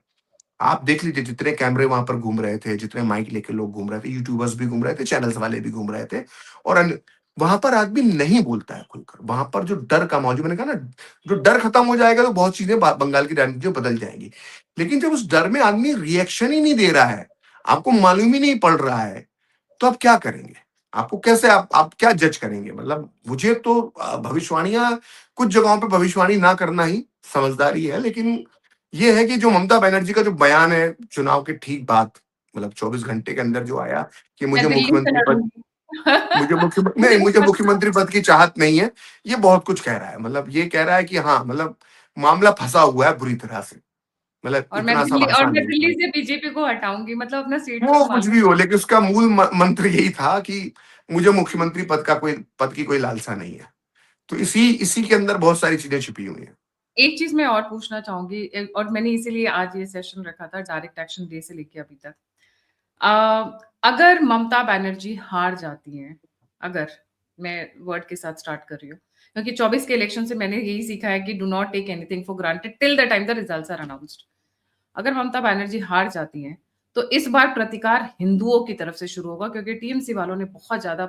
आप देख लीजिए, जितने कैमरे वहां पर घूम रहे थे, जितने माइक लेके लोग घूम रहे थे, यूट्यूबर्स भी घूम रहे थे, चैनल्स वाले भी घूम रहे थे, और वहां पर आदमी नहीं बोलता है खुलकर। वहां पर जो डर का मौजूद, मैंने कहा ना, जो डर खत्म हो जाएगा तो बहुत चीजें बंगाल की राजनीति में बदल जाएंगी। लेकिन जब उस डर में आदमी रिएक्शन ही नहीं दे रहा है, आपको मालूम ही नहीं पड़ रहा है, तो आप क्या करेंगे? आपको कैसे आप क्या जज करेंगे? मतलब मुझे तो भविष्यवाणियां, कुछ जगहों पे भविष्यवाणी ना करना ही समझदारी है। लेकिन ये है कि जो ममता बनर्जी का जो बयान है चुनाव के ठीक बाद, मतलब 24 घंटे के अंदर जो आया कि मैं मुझे दिल्ली से मुख्यमंत्री पद लड़ूंगी। नहीं, मुझे मुख्यमंत्री पद की चाहत नहीं है। ये बहुत कुछ कह रहा है, मतलब ये कह रहा है कि हाँ, मतलब मामला फंसा हुआ है बुरी तरह से, मतलब इतना सब और आसान मैं नहीं दिल्ली है। से बीजेपी को हटाऊंगी, मतलब अपना सीट तो वो कुछ मालूम भी है। हो, लेकिन उसका मूल मंत्र यही था कि मुझे मुख्यमंत्री पद की कोई लालसा नहीं है। तो इसी इसी के अंदर बहुत सारी चीजें छिपी हुई हैं। एक चीज मैं और पूछना चाहूंगी, और मैंने इसीलिए आज ये सेशन रखा था, डायरेक्ट एक्शन डे से लेके अभी तक। अगर ममता बनर्जी हार जाती हैं, अगर, मैं वर्ड के साथ स्टार्ट कर रही हूँ, क्योंकि 24 के इलेक्शन से मैंने यही सीखा है कि do not take anything for granted till the time the results are announced. अगर ममता बनर्जी हार जाती हैं, तो इस बार प्रतिकार हिंदुओं की तरफ से शुरू होगा, क्योंकि टीएमसी वालों ने बहुत ज्यादा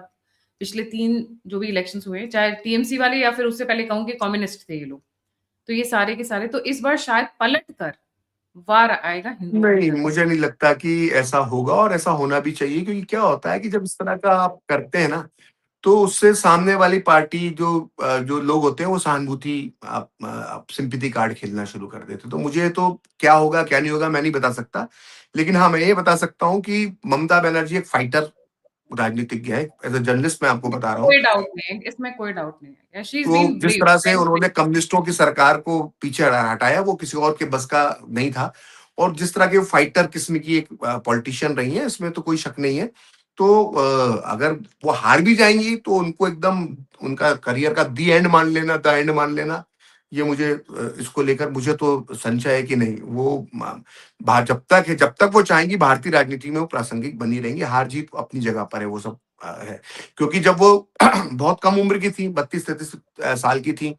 पिछले 3 जो भी इलेक्शंस हुए, चाहे टीएमसी वाले या फिर उससे पहले कहूँ कि कम्युनिस्ट थे ये लोग, तो ये सारे के सारे, तो इस बार शायद पलट कर वार आएगा हिंदुओं की नहीं, तरफ। मुझे नहीं लगता कि ऐसा होगा, और ऐसा होना भी चाहिए, क्योंकि क्या होता है कि जब इस तरह का आप करते हैं ना, तो उससे सामने वाली पार्टी जो लोग होते हैं वो सहानुभूति, आप सिंपैथी कार्ड खेलना शुरू कर देते हैं। तो मुझे तो क्या होगा क्या नहीं होगा मैं नहीं बता सकता, लेकिन हाँ, मैं ये बता सकता हूँ कि ममता बनर्जी एक फाइटर राजनीतिज्ञ है। एज ए जर्नलिस्ट मैं आपको बता रहा हूँ। कोई डाउट नहीं है, इसमें कोई डाउट नहीं है, शी इज तो बीन जिस ब्रेव, तरह से वेरी उन्होंने ब्रेव। कम्युनिस्टों की सरकार को पीछे हटाया, वो किसी और के बस का नहीं था। और जिस तरह के फाइटर किस्म की एक पॉलिटिशियन रही है, इसमें तो कोई शक नहीं है। तो अगर वो हार भी जाएंगी तो उनको एकदम उनका करियर का दी एंड मान लेना, द एंड मान लेना, ये मुझे इसको लेकर मुझे तो संशय है कि नहीं, वो जब तक वो चाहेंगी भारतीय राजनीति में वो प्रासंगिक बनी रहेंगी। हार जीत अपनी जगह पर है, वो सब है। क्योंकि जब वो बहुत कम उम्र की थी, 32-33 साल की थी,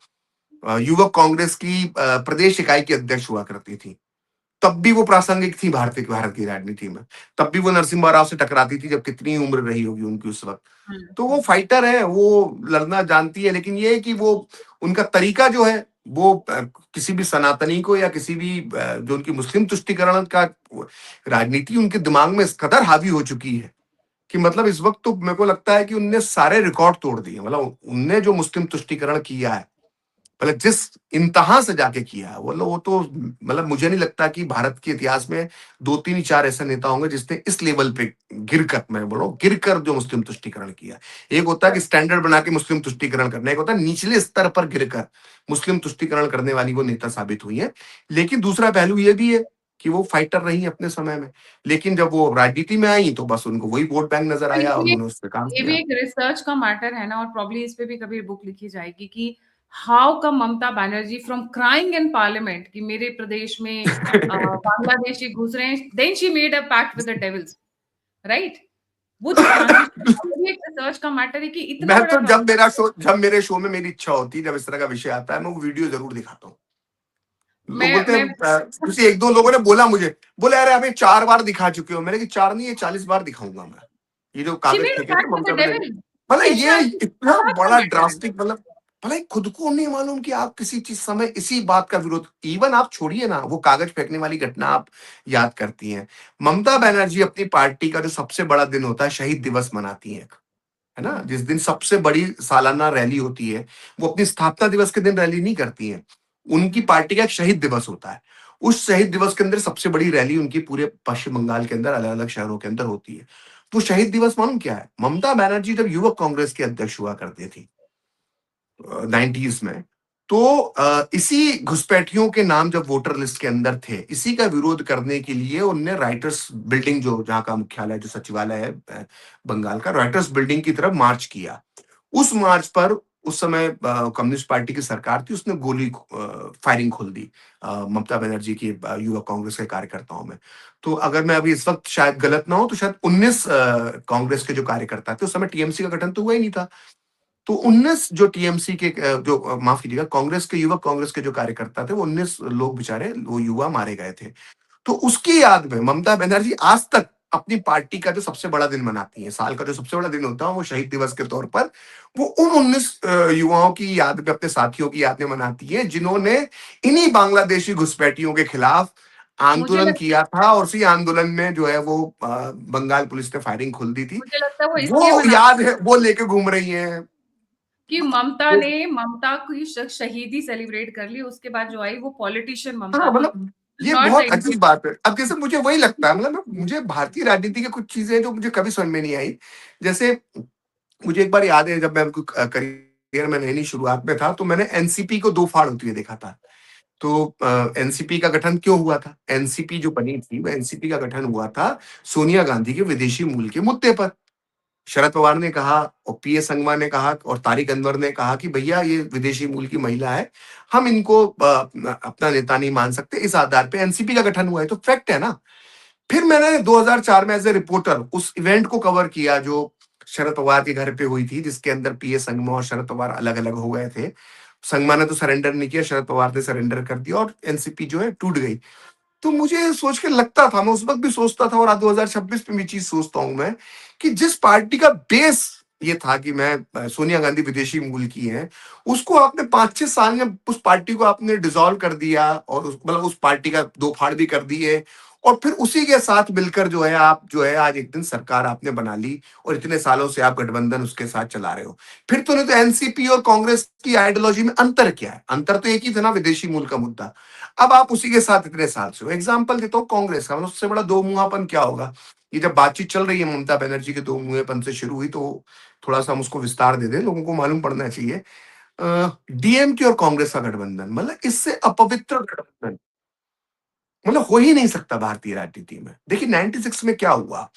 युवक कांग्रेस की प्रदेश इकाई की अध्यक्ष हुआ करती थी, तब भी वो प्रासंगिक थी भारत की राजनीति में। तब भी वो नरसिम्हा राव से टकराती थी, जब कितनी उम्र रही होगी उनकी उस वक्त। तो वो फाइटर है, वो लड़ना जानती है, लेकिन ये है कि वो उनका तरीका जो है वो किसी भी सनातनी को या किसी भी जो उनकी मुस्लिम तुष्टिकरण का राजनीति उनके दिमाग में इस कदर हावी हो चुकी है कि मतलब इस वक्त तो मेरे को लगता है कि उनने सारे रिकॉर्ड तोड़ दिए। मतलब उनने जो मुस्लिम तुष्टिकरण किया है, मतलब जिस इंतहा से जाके किया है वो तो मतलब मुझे नहीं लगता कि भारत के इतिहास में 2-3-4 ऐसे नेता होंगे जिसने इस लेवल पे गिरकर, मैं बोल रहा हूँ गिरकर, जो मुस्लिम तुष्टिकरण किया। एक होता है कि स्टैंडर्ड बना के मुस्लिम तुष्टिकरण करना, एक होता है निचले स्तर पर गिरकर मुस्लिम तुष्टिकरण करने वाली वो नेता साबित हुई है। लेकिन दूसरा पहलू ये भी है कि वो फाइटर रही अपने समय में, लेकिन जब वो राजनीति में आई तो बस उनको वही वोट बैंक नजर और आया और उन्होंने उस पर काम ये भी किया। एक रिसर्च का मैटर है ना, और प्रॉब्ली इस पे भी कभी बुक लिखी जाएगी कि how come Mamata Banerjee from crying in parliament कि मेरे प्रदेश में बांग्लादेशी घुस रहे हैं, then she made a pact with the devils, right? वो जो ट्रांजिशन, वो भी एक रिसर्च का मैटर है कि इतना मैं बड़ा तो ट्रांजिशन। जब मेरे शो में मेरी इच्छा होती है, जब इस तरह का विषय आता है, मैं वो वीडियो जरूर दिखाता हूँ। लोग बोलते हैं मैं किसी एक दो लोगों ने बोला मुझे, बोले अरे हमें 4 बार दिखा चुके हो। मैंने कि 4 नहीं, ये 40 बार दिखाऊंगा मैं। ये जो शी कागज मेड अ फेंके थे पैक्ट ना with Mamata the Banerjee, devil, मतलब ये इतना इतना खतरनाक का बड़ा मैटर है। ड्रास्टिक, मतलब भले खुद को नहीं मालूम कि आप किसी चीज समय इसी बात का विरोध, इवन आप छोड़िए ना, वो कागज फेंकने वाली घटना आप याद करती हैं। ममता बनर्जी अपनी पार्टी का जो सबसे बड़ा दिन होता है शहीद दिवस मनाती हैं, है ना, जिस दिन सबसे बड़ी सालाना रैली होती है, वो अपनी स्थापना दिवस के दिन रैली नहीं करती हैं। उनकी पार्टी का एक शहीद दिवस होता है। उस शहीद दिवस के अंदर सबसे बड़ी रैली उनकी पूरे पश्चिम बंगाल के अंदर अलग अलग शहरों के अंदर होती है। वो शहीद दिवस मालूम क्या है? ममता बनर्जी जब युवक कांग्रेस के अध्यक्ष हुआ करती थी 90s में, तो इसी घुसपैठियों के नाम जब वोटर लिस्ट के अंदर थे, इसी का विरोध करने के लिए उनने राइटर्स बिल्डिंग, जो जहाँ का मुख्यालय जो सचिवालय है बंगाल का, राइटर्स बिल्डिंग की तरफ मार्च किया। उस मार्च पर उस समय कम्युनिस्ट पार्टी की सरकार थी, उसने फायरिंग खोल दी ममता बनर्जी की युवा कांग्रेस के कार्यकर्ताओं में। तो अगर मैं अभी इस वक्त शायद गलत ना हो तो शायद 19 कांग्रेस के जो कार्यकर्ता थे, उस समय टीएमसी का गठन तो हुआ ही नहीं था, तो 19 जो टीएमसी के माफ कीजिएगा, कांग्रेस के युवक कांग्रेस के जो कार्यकर्ता थे, वो 19 लोग बेचारे, वो युवा मारे गए थे। तो उसकी याद में ममता बनर्जी आज तक अपनी पार्टी का जो सबसे बड़ा दिन मनाती है, साल का जो सबसे बड़ा दिन होता है, वो शहीद दिवस के तौर पर वो उन 19 युवाओं की याद में, अपने साथियों की याद में मनाती है, जिन्होंने इन्हीं बांग्लादेशी घुसपैठियों के खिलाफ आंदोलन किया था, और उसी आंदोलन में जो है वो बंगाल पुलिस ने फायरिंग खोल दी थी। मुझे लगता है वो इसलिए वो याद मनाती है, वो लेके घूम रही हैं। कि ममता वो, ने ममता की शहीदी सेलिब्रेट कर ली, उसके बाद जो आई वो पॉलिटिशियन हाँ, ममता थी, मतलब ये नॉट बहुत द। अजीब बात है। अब जैसे मुझे वही लगता है, मतलब मुझे भारतीय राजनीति की कुछ चीजें जो मुझे कभी समझ में नहीं आई, जैसे मुझे एक बार याद है, जब मैं करियर में नई शुरुआत में था, तो मैंने एनसीपी को 2 फाड़ होते हुए देखा था। तो एनसीपी का गठन क्यों हुआ था? एनसीपी जो बनी थी, वो एनसीपी का गठन हुआ था सोनिया गांधी के विदेशी मूल के मुद्दे पर। शरद पवार ने कहा और पीएस संगमा ने कहा और तारिक अनवर ने कहा कि भैया ये विदेशी मूल की महिला है, हम इनको अपना नेता नहीं मान सकते, इस आधार पे एनसीपी का गठन हुआ है, तो फैक्ट है ना। फिर मैंने 2004 में एज ए रिपोर्टर उस इवेंट को कवर किया जो शरद पवार के घर पे हुई थी, जिसके अंदर पीएस संगमा और शरद पवार अलग अलग हो गए थे। संगमा ने तो सरेंडर नहीं किया, शरद पवार ने सरेंडर कर दिया और एनसीपी जो है टूट गई। तो मुझे सोच के लगता था, मैं उस वक्त भी सोचता था और आज 2026 में भी चीज सोचता हूं मैं, कि जिस पार्टी का बेस ये था कि मैं सोनिया गांधी विदेशी मूल की हैं, उसको आपने 5-6 साल में उस पार्टी को आपने डिसॉल्व कर दिया और मतलब उस पार्टी का 2 फाड़ भी कर दिए। और फिर उसी के साथ मिलकर जो है आप जो है आज एक दिन सरकार आपने बना ली और इतने सालों से आप गठबंधन उसके साथ चला रहे हो। फिर तो नहीं तो एनसीपी और कांग्रेस की आइडियोलॉजी में अंतर क्या है? अंतर तो एक ही था ना, विदेशी मूल का मुद्दा। अब आप उसी के साथ इतने साल से हो। एग्जाम्पल देता हूँ कांग्रेस का, मतलब उससे बड़ा दो मुंहापन क्या होगा? ये जब बातचीत चल रही है ममता बनर्जी के दो मुंहेपन से शुरू हुई, तो थोड़ा सा हम उसको विस्तार दे दें, लोगों को मालूम पड़ना चाहिए। डीएमके और कांग्रेस का गठबंधन, मतलब इससे अपवित्र गठबंधन मतलब हो ही नहीं सकता भारतीय राजनीति में। देखिए 96 में क्या हुआ,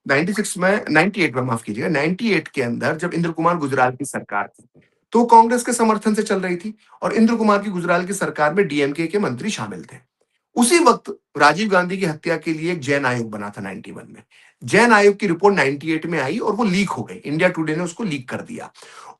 96 में 98 में, माफ कीजिएगा, 98 के अंदर जब इंद्र कुमार गुजराल की सरकार थी, तो कांग्रेस के समर्थन से चल रही थी और इंद्र कुमार की गुजराल की सरकार में डीएमके के मंत्री शामिल थे। उसी वक्त राजीव गांधी की हत्या के लिए एक जैन आयोग बना था 91 में। जैन आयोग की रिपोर्ट 98 में आई और वो लीक हो गई, इंडिया टुडे ने उसको लीक कर दिया।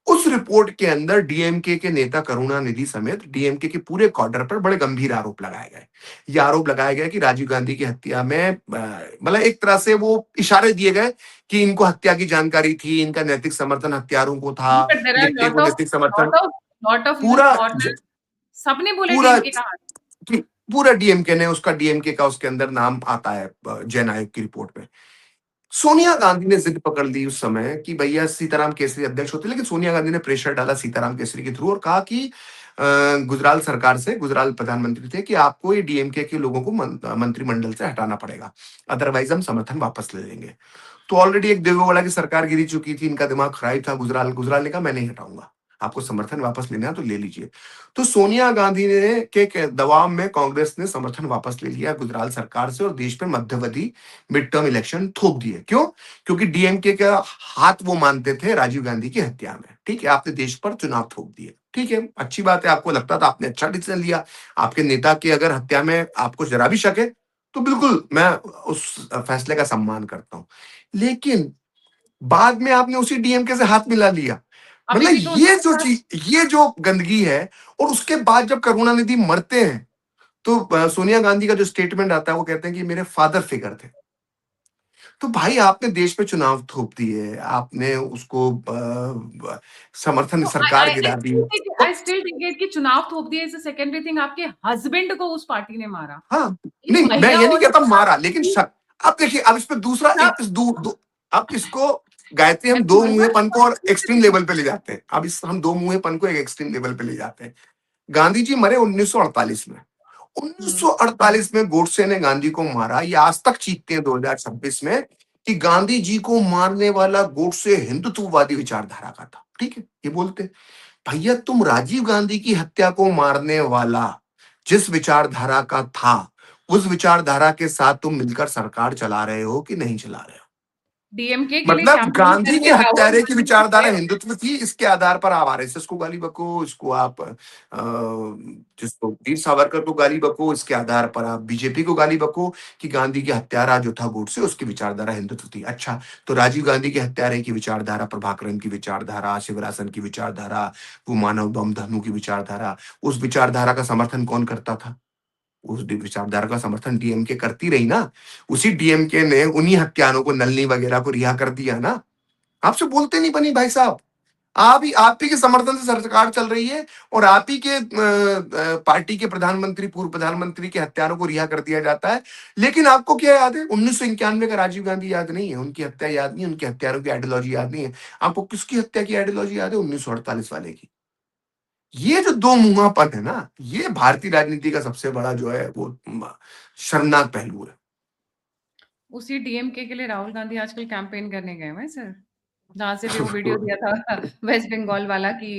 उस रिपोर्ट के अंदर डीएमके के नेता करुणानिधि समेत डीएमके के पूरे कॉर्डर पर बड़े गंभीर आरोप लगाए गए। ये आरोप लगाया गया कि राजीव गांधी की हत्या में मतलब एक तरह से वो इशारे दिए गए कि इनको हत्या की जानकारी थी, इनका नैतिक समर्थन हत्यारों को था, But there ये are थे वो नैतिक समर्थन। lot of even पूरा foreigners. सबने बोले पूरा डीएमके का हाथ। पूरा डीएमके ने उसका, डीएमके का उसके अंदर नाम आता है जैन आयोग की रिपोर्ट में। सोनिया गांधी ने जिद पकड़ ली उस समय कि भैया सीताराम केसरी अध्यक्ष होते, लेकिन सोनिया गांधी ने प्रेशर डाला सीताराम केसरी के थ्रू और कहा कि गुजराल सरकार से, गुजराल प्रधानमंत्री थे, कि आपको ये डीएमके के लोगों को मंत्रिमंडल से हटाना पड़ेगा, अदरवाइज हम समर्थन वापस ले लेंगे। तो ऑलरेडी एक देवेगौड़ा की सरकार गिरी चुकी थी, इनका दिमाग खराब था। गुजराल गुजराल ने कहा मैं नहीं हटाऊंगा, आपको समर्थन वापस लेना है तो ले लीजिए। तो सोनिया गांधी ने के दबाव में कांग्रेस ने समर्थन वापस ले लिया गुजराल सरकार से और देश में मध्यावधि मिड टर्म इलेक्शन थोप दिए। क्यों? क्योंकि डीएमके का हाथ वो मानते थे राजीव गांधी की हत्या में। ठीक है, आपने देश पर चुनाव थोप दिए, ठीक है, अच्छी बात है, आपको लगता था आपने अच्छा डिसीजन लिया। आपके नेता की अगर हत्या में आपको जरा भी शक है तो बिल्कुल मैं उस फैसले का सम्मान करता हूं, लेकिन बाद में आपने उसी डीएमके से हाथ मिला लिया। अभी मतलब भी तो उनके पास। ये जो गंदगी है। और उसके बाद जब करुणानिधि मरते हैं तो सोनिया गांधी का जो स्टेटमेंट आता है वो कहते हैं कि मेरे फादर फिगर थे। तो भाई आपने देश पे चुनाव थोप दिए, आपने उसको समर्थन तो सरकार गिरा दी। तो आई स्टिल थिंक इट कि चुनाव थोप दिए इज सेकेंडरी थिंग। आपके हस्बैंड को उस पार्टी ने मारा। हाँ, एक नहीं मैं महिला ये नहीं होने कहता के मारा, लेकिन नाते शक। अब देखिए, अब इस पे दूसरा सब। एक इस अब इसको गायत्री हम ऐसी दो महिला मुंहेपन को और एक्सट्रीम लेवल पे ले जाते हैं। अब इस हम दो मुंहेपन को एक एक्सट्रीम लेवल पे ले जाते हैं। गांधी जी मरे 1948 में। हम्म। 1948 में गोडसे ने गांधी को मारा। ये आज तक चीखते हैं 2026 में कि गांधी जी को मारने वाला गोडसे हिंदुत्ववादी विचारधारा का था। ठीक है, ये बोलते हैं। भैया तुम राजीव गांधी की हत्या को मारने वाला जिस विचारधारा का था, उस विचारधारा के साथ तुम मिलकर सरकार चला रहे हो कि नहीं चला रहे हो? डीएमके के लिए मतलब कैंपेन गांधी के करके राहुल हत्यारे की गांधी जी विचारधारा गए। हिंदुत्व थी, इसके आधार पर आप आरएसएस को गाली बको, इसको आप जिसको वीर सावरकर को गाली बको, इसके आधार पर आप बीजेपी को गाली बको कि गांधी के हत्यारा जो था गोडसे, उसकी विचारधारा हिंदुत्व थी। अच्छा, तो राजीव गांधी के हत्यारे की विचारधारा, प्रभाकरन की विचारधारा, शिवरासन की विचारधारा, वो मानव बम धनु की विचारधारा, उस विचारधारा का समर्थन कौन करता था? उस विचारधारा का समर्थन डीएमके करती रही ना। उसी डीएमके ने उन्हीं हत्यारों को, नलनी वगैरह को रिहा कर दिया ना। आपसे बोलते नहीं बनी भाई साहब। आप ही के समर्थन से सरकार चल रही है और आप ही के पार्टी के प्रधानमंत्री, पूर्व प्रधानमंत्री के हत्यारों को रिहा कर दिया जाता है। लेकिन आपको क्या याद है? 1991 का राजीव गांधी याद नहीं है, उनकी हत्या याद नहीं है, उनके हत्यारों की आइडियोलॉजी याद नहीं है। आपको किसकी हत्या की आइडियोलॉजी याद है? 1948 वाले की। ये जो दो मुहापन है ना, ये भारतीय राजनीति का सबसे बड़ा जो है वो शर्मनाक पहलू है। उसी डीएमके के लिए राहुल गांधी आजकल कैंपेन करने गए हैं सर। जहाँ से भी वो वीडियो दिया था वेस्ट बंगाल वाला कि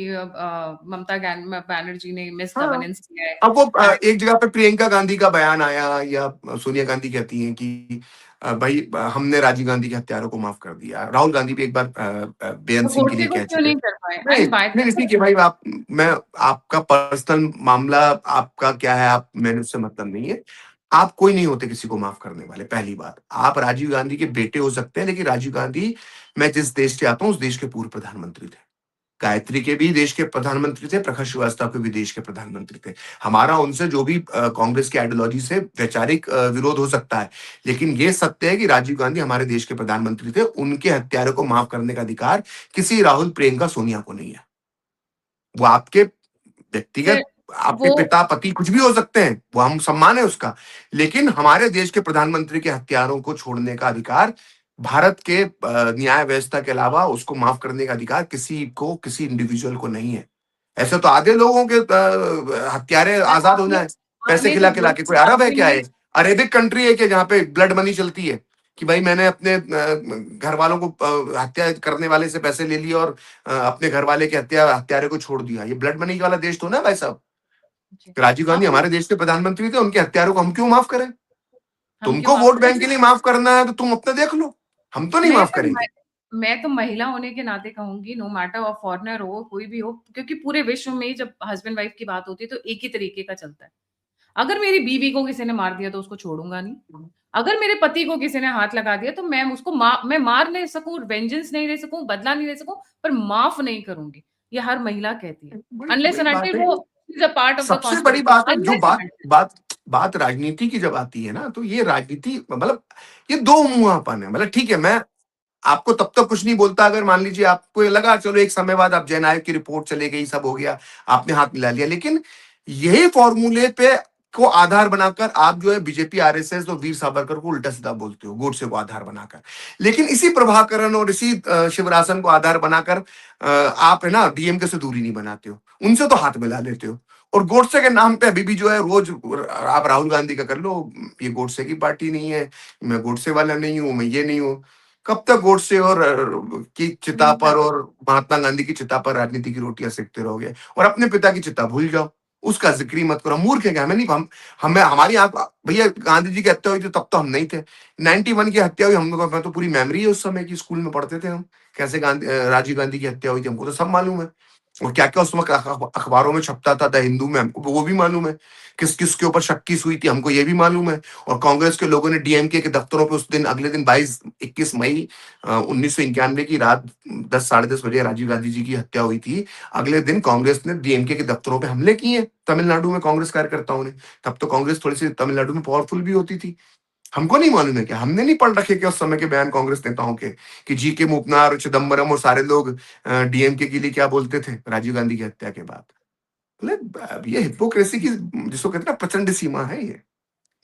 ममता बनर्जी ने मिस हाँ, गवर्नेंस किया है। अब वो एक जगह पे प्रियंका गांधी का बयान आया या सोनिया गांधी कहती हैं कि भाई हमने राजीव गांधी के हत्यारों को माफ कर दिया। राहुल गांधी भी एक बार बेअंत तो सिंह के गोडसे लिए को कह क्यों चुके नहीं हैं। कर पाए? आई नहीं एम बाय नहीं दैट। ठीक है भाई, मैं आपका पर्सनल मामला, आपका क्या है, आप मैंने उससे मतलब नहीं है। आप कोई नहीं होते किसी को माफ करने वाले। पहली बात, आप राजीव गांधी के बेटे हो सकते हैं, लेकिन राजीव गांधी, मैं जिस देश से आता हूं उस देश के पूर्व प्रधानमंत्री थे। गायत्री के भी देश के प्रधानमंत्री थे, प्रखर श्रीवास्तव के भी देश के प्रधानमंत्री थे। हमारा उनसे जो भी कांग्रेस की आइडियोलॉजी से वैचारिक विरोध हो सकता है, लेकिन ये सत्य है कि राजीव गांधी हमारे देश के प्रधानमंत्री थे। उनके हत्यारों को माफ करने का अधिकार किसी राहुल, प्रियंका, सोनिया को नहीं है। वो आपके फिर व्यक्तिगत, आपके वो पिता, पति कुछ भी हो सकते हैं, वो हम सम्मान है उसका। लेकिन हमारे देश के प्रधानमंत्री के हत्यारों को छोड़ने का अधिकार, भारत के न्याय व्यवस्था के अलावा उसको माफ करने का अधिकार किसी को, किसी इंडिविजुअल को नहीं है। ऐसे तो आधे लोगों के हत्यारे मैं आजाद हो आपने जाए, पैसे आपने जो खिला खिला बोला के। कोई अरब है आपने क्या? ये है अरेबिक कंट्री है कि जहाँ पे ब्लड मनी चलती है, कि भाई मैंने अपने घर वालों को हत्या करने वाले से पैसे ले लिए और अपने घर वाले के हत्यारे को छोड़ दिया। ये ब्लड मनी वाला देश तो ना भाई साहब। जी, राजीव गांधी आपने हमारे देश के प्रधानमंत्री थे, उनके हत्यारों को हम क्यों माफ करें? हम क्यों तुमको माफ वोट करें? बैंक के लिए माफ करना है तो तुम अपना देख लो, हम तो नहीं मैं माफ तो करेंगे। मैं तो महिला होने के नाते कहूंगी, नो मैटर ऑफ फॉरेनर हो कोई भी हो, क्योंकि पूरे विश्व में जब हस्बैंड वाइफ की बात होती है तो एक ही तरीके का चलता है। अगर मेरी बीवी को किसी ने मार दिया तो उसको छोड़ूंगा नहीं। अगर मेरे पति को किसी ने हाथ लगा दिया तो मैं उसको मैं मार नहीं सकूं, वेंजेंस नहीं ले सकूं, बदला नहीं ले सकूं, पर माफ नहीं करूंगी। ये हर महिला कहती है, बड़ी अनलेस बड़ी एंड बात अनटिल है। वो is a part of the सबसे बड़ी कॉन्स्पिरेसी, बात है जो अनलेस एंड बात अनटिल। बात बात राजनीति की जब आती है ना, तो ये राजनीति मतलब ये दो मुंहापन है। मतलब ठीक है, मैं आपको तब तक कुछ नहीं बोलता अगर मान लीजिए आपको ये लगा चलो एक समय बाद आप जन आयोग की रिपोर्ट चले गई, सब हो गया, आपने हाथ मिला लिया। लेकिन यही फॉर्मूले पे को आधार बनाकर आप जो है बीजेपी, आरएसएस और वीर सावरकर को उल्टा सीधा बोलते हो, गोडसे को आधार बनाकर। लेकिन इसी प्रभाकरण और इसी शिवरासन को आधार बनाकर आप है ना डीएमके से दूरी नहीं बनाते हो, उनसे तो हाथ मिला लेते हो। और गोडसे के नाम पे अभी भी जो है रोज आप राहुल गांधी का कर लो, ये गोडसे की पार्टी नहीं है, मैं गोडसे वाला नहीं हूं, मैं ये नहीं हूं। कब तक गोडसे और की चिता पर और महात्मा गांधी की चिता पर राजनीति की रोटियां सेकते रहोगे? और अपने पिता की चिता भूल जाओ, उसका जिक्र ही मत करो। मूर्ख है क्या? हमें नहीं, हम हमें हमारी आंख, भैया गांधी जी की हत्या हुई थी तब तो हम नहीं थे। 91 की हत्या हुई, हम लोग मैं तो पूरी मेमोरी है उस समय की, स्कूल में पढ़ते थे हम कैसे राजीव गांधी की हत्या हुई थी, हमको तो सब मालूम है। और क्या क्या उस वक्त अखबारों में छपता था, द हिंदू में, हमको वो भी मालूम है। किस किस के ऊपर शक्की हुई थी, हमको ये भी मालूम है। और कांग्रेस के लोगों ने डीएमके के दफ्तरों पे उस दिन, अगले दिन 21 मई 1991 की रात 10 साढ़े 10 बजे राजीव गांधी जी की हत्या हुई थी। अगले दिन कांग्रेस ने डीएमके के दफ्तरों पे हमले किए तमिलनाडु में कांग्रेस कार्यकर्ताओं ने। तब तो कांग्रेस थोड़ी सी तमिलनाडु में पावरफुल भी होती थी। हमको नहीं मालूम है क्या? हमने नहीं पढ़ रखे क्या उस समय के बयान कांग्रेस नेताओं के, कि जी के मूपनार और चिदम्बरम और सारे लोग डीएमके के लिए क्या बोलते थे राजीव गांधी की हत्या के बाद? मतलब ये हिपोक्रेसी की, जिसको कहते हैं ना, प्रचंड सीमा है ये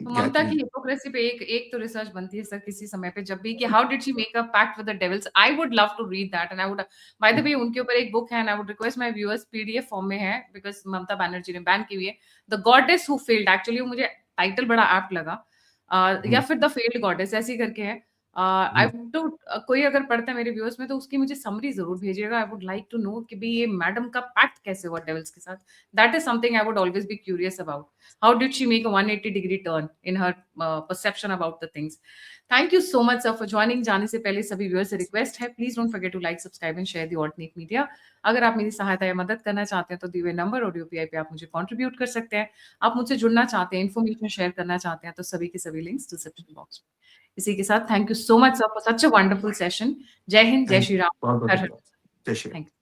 तो ममता की गायत्री। हिपोक्रेसी पे एक एक तो रिसर्च बनती है सर किसी समय पे, जब भी कि how did she make a pact with the devils. I would love to read that and I would, by the way उनके ऊपर एक बुक है and I would request my viewers, PDF form में है बिकॉज़ ममता बनर्जी ने बैन की हुई है, the goddess who failed. Actually मुझे टाइटल बड़ा एप्ट लगा, या हम्म, फिर द फेल्ड गॉडेस ऐसी करके है। आई हम्म, टू कोई अगर पढ़ता है मेरे व्यूअर्स में तो उसकी मुझे समरी जरूर भेजिएगा। I would like to know कि भी ये मैडम का पैक्ट कैसे हुआ डेविल्स के साथ। That is something I would always be curious about. How did she make a 180-degree turn in her perception about the things? Thank you so much, sir, for joining. जाने से पहले सभी व्यूअर्स से रिक्वेस्ट है, please don't forget to like, subscribe and share the alternate media. अगर आप मेरी सहायता या मदद करना चाहते हैं तो दिए हुए नंबर और यूपीआई पे आप मुझे कंट्रीब्यूट कर सकते हैं। आप मुझसे जुड़ना चाहते हैं, इन्फॉर्मेशन शेयर करना चाहते हैं तो सभी के सभी लिंक्स डिस्क्रिप्शन बॉक्स में। इसी के साथ thank you so much sir for such a wonderful session. जय हिंद, जय थैंक श्री यू, राम, बहुत बहुत हर हर। धन्यवाद। जय श्री राम। Thank you.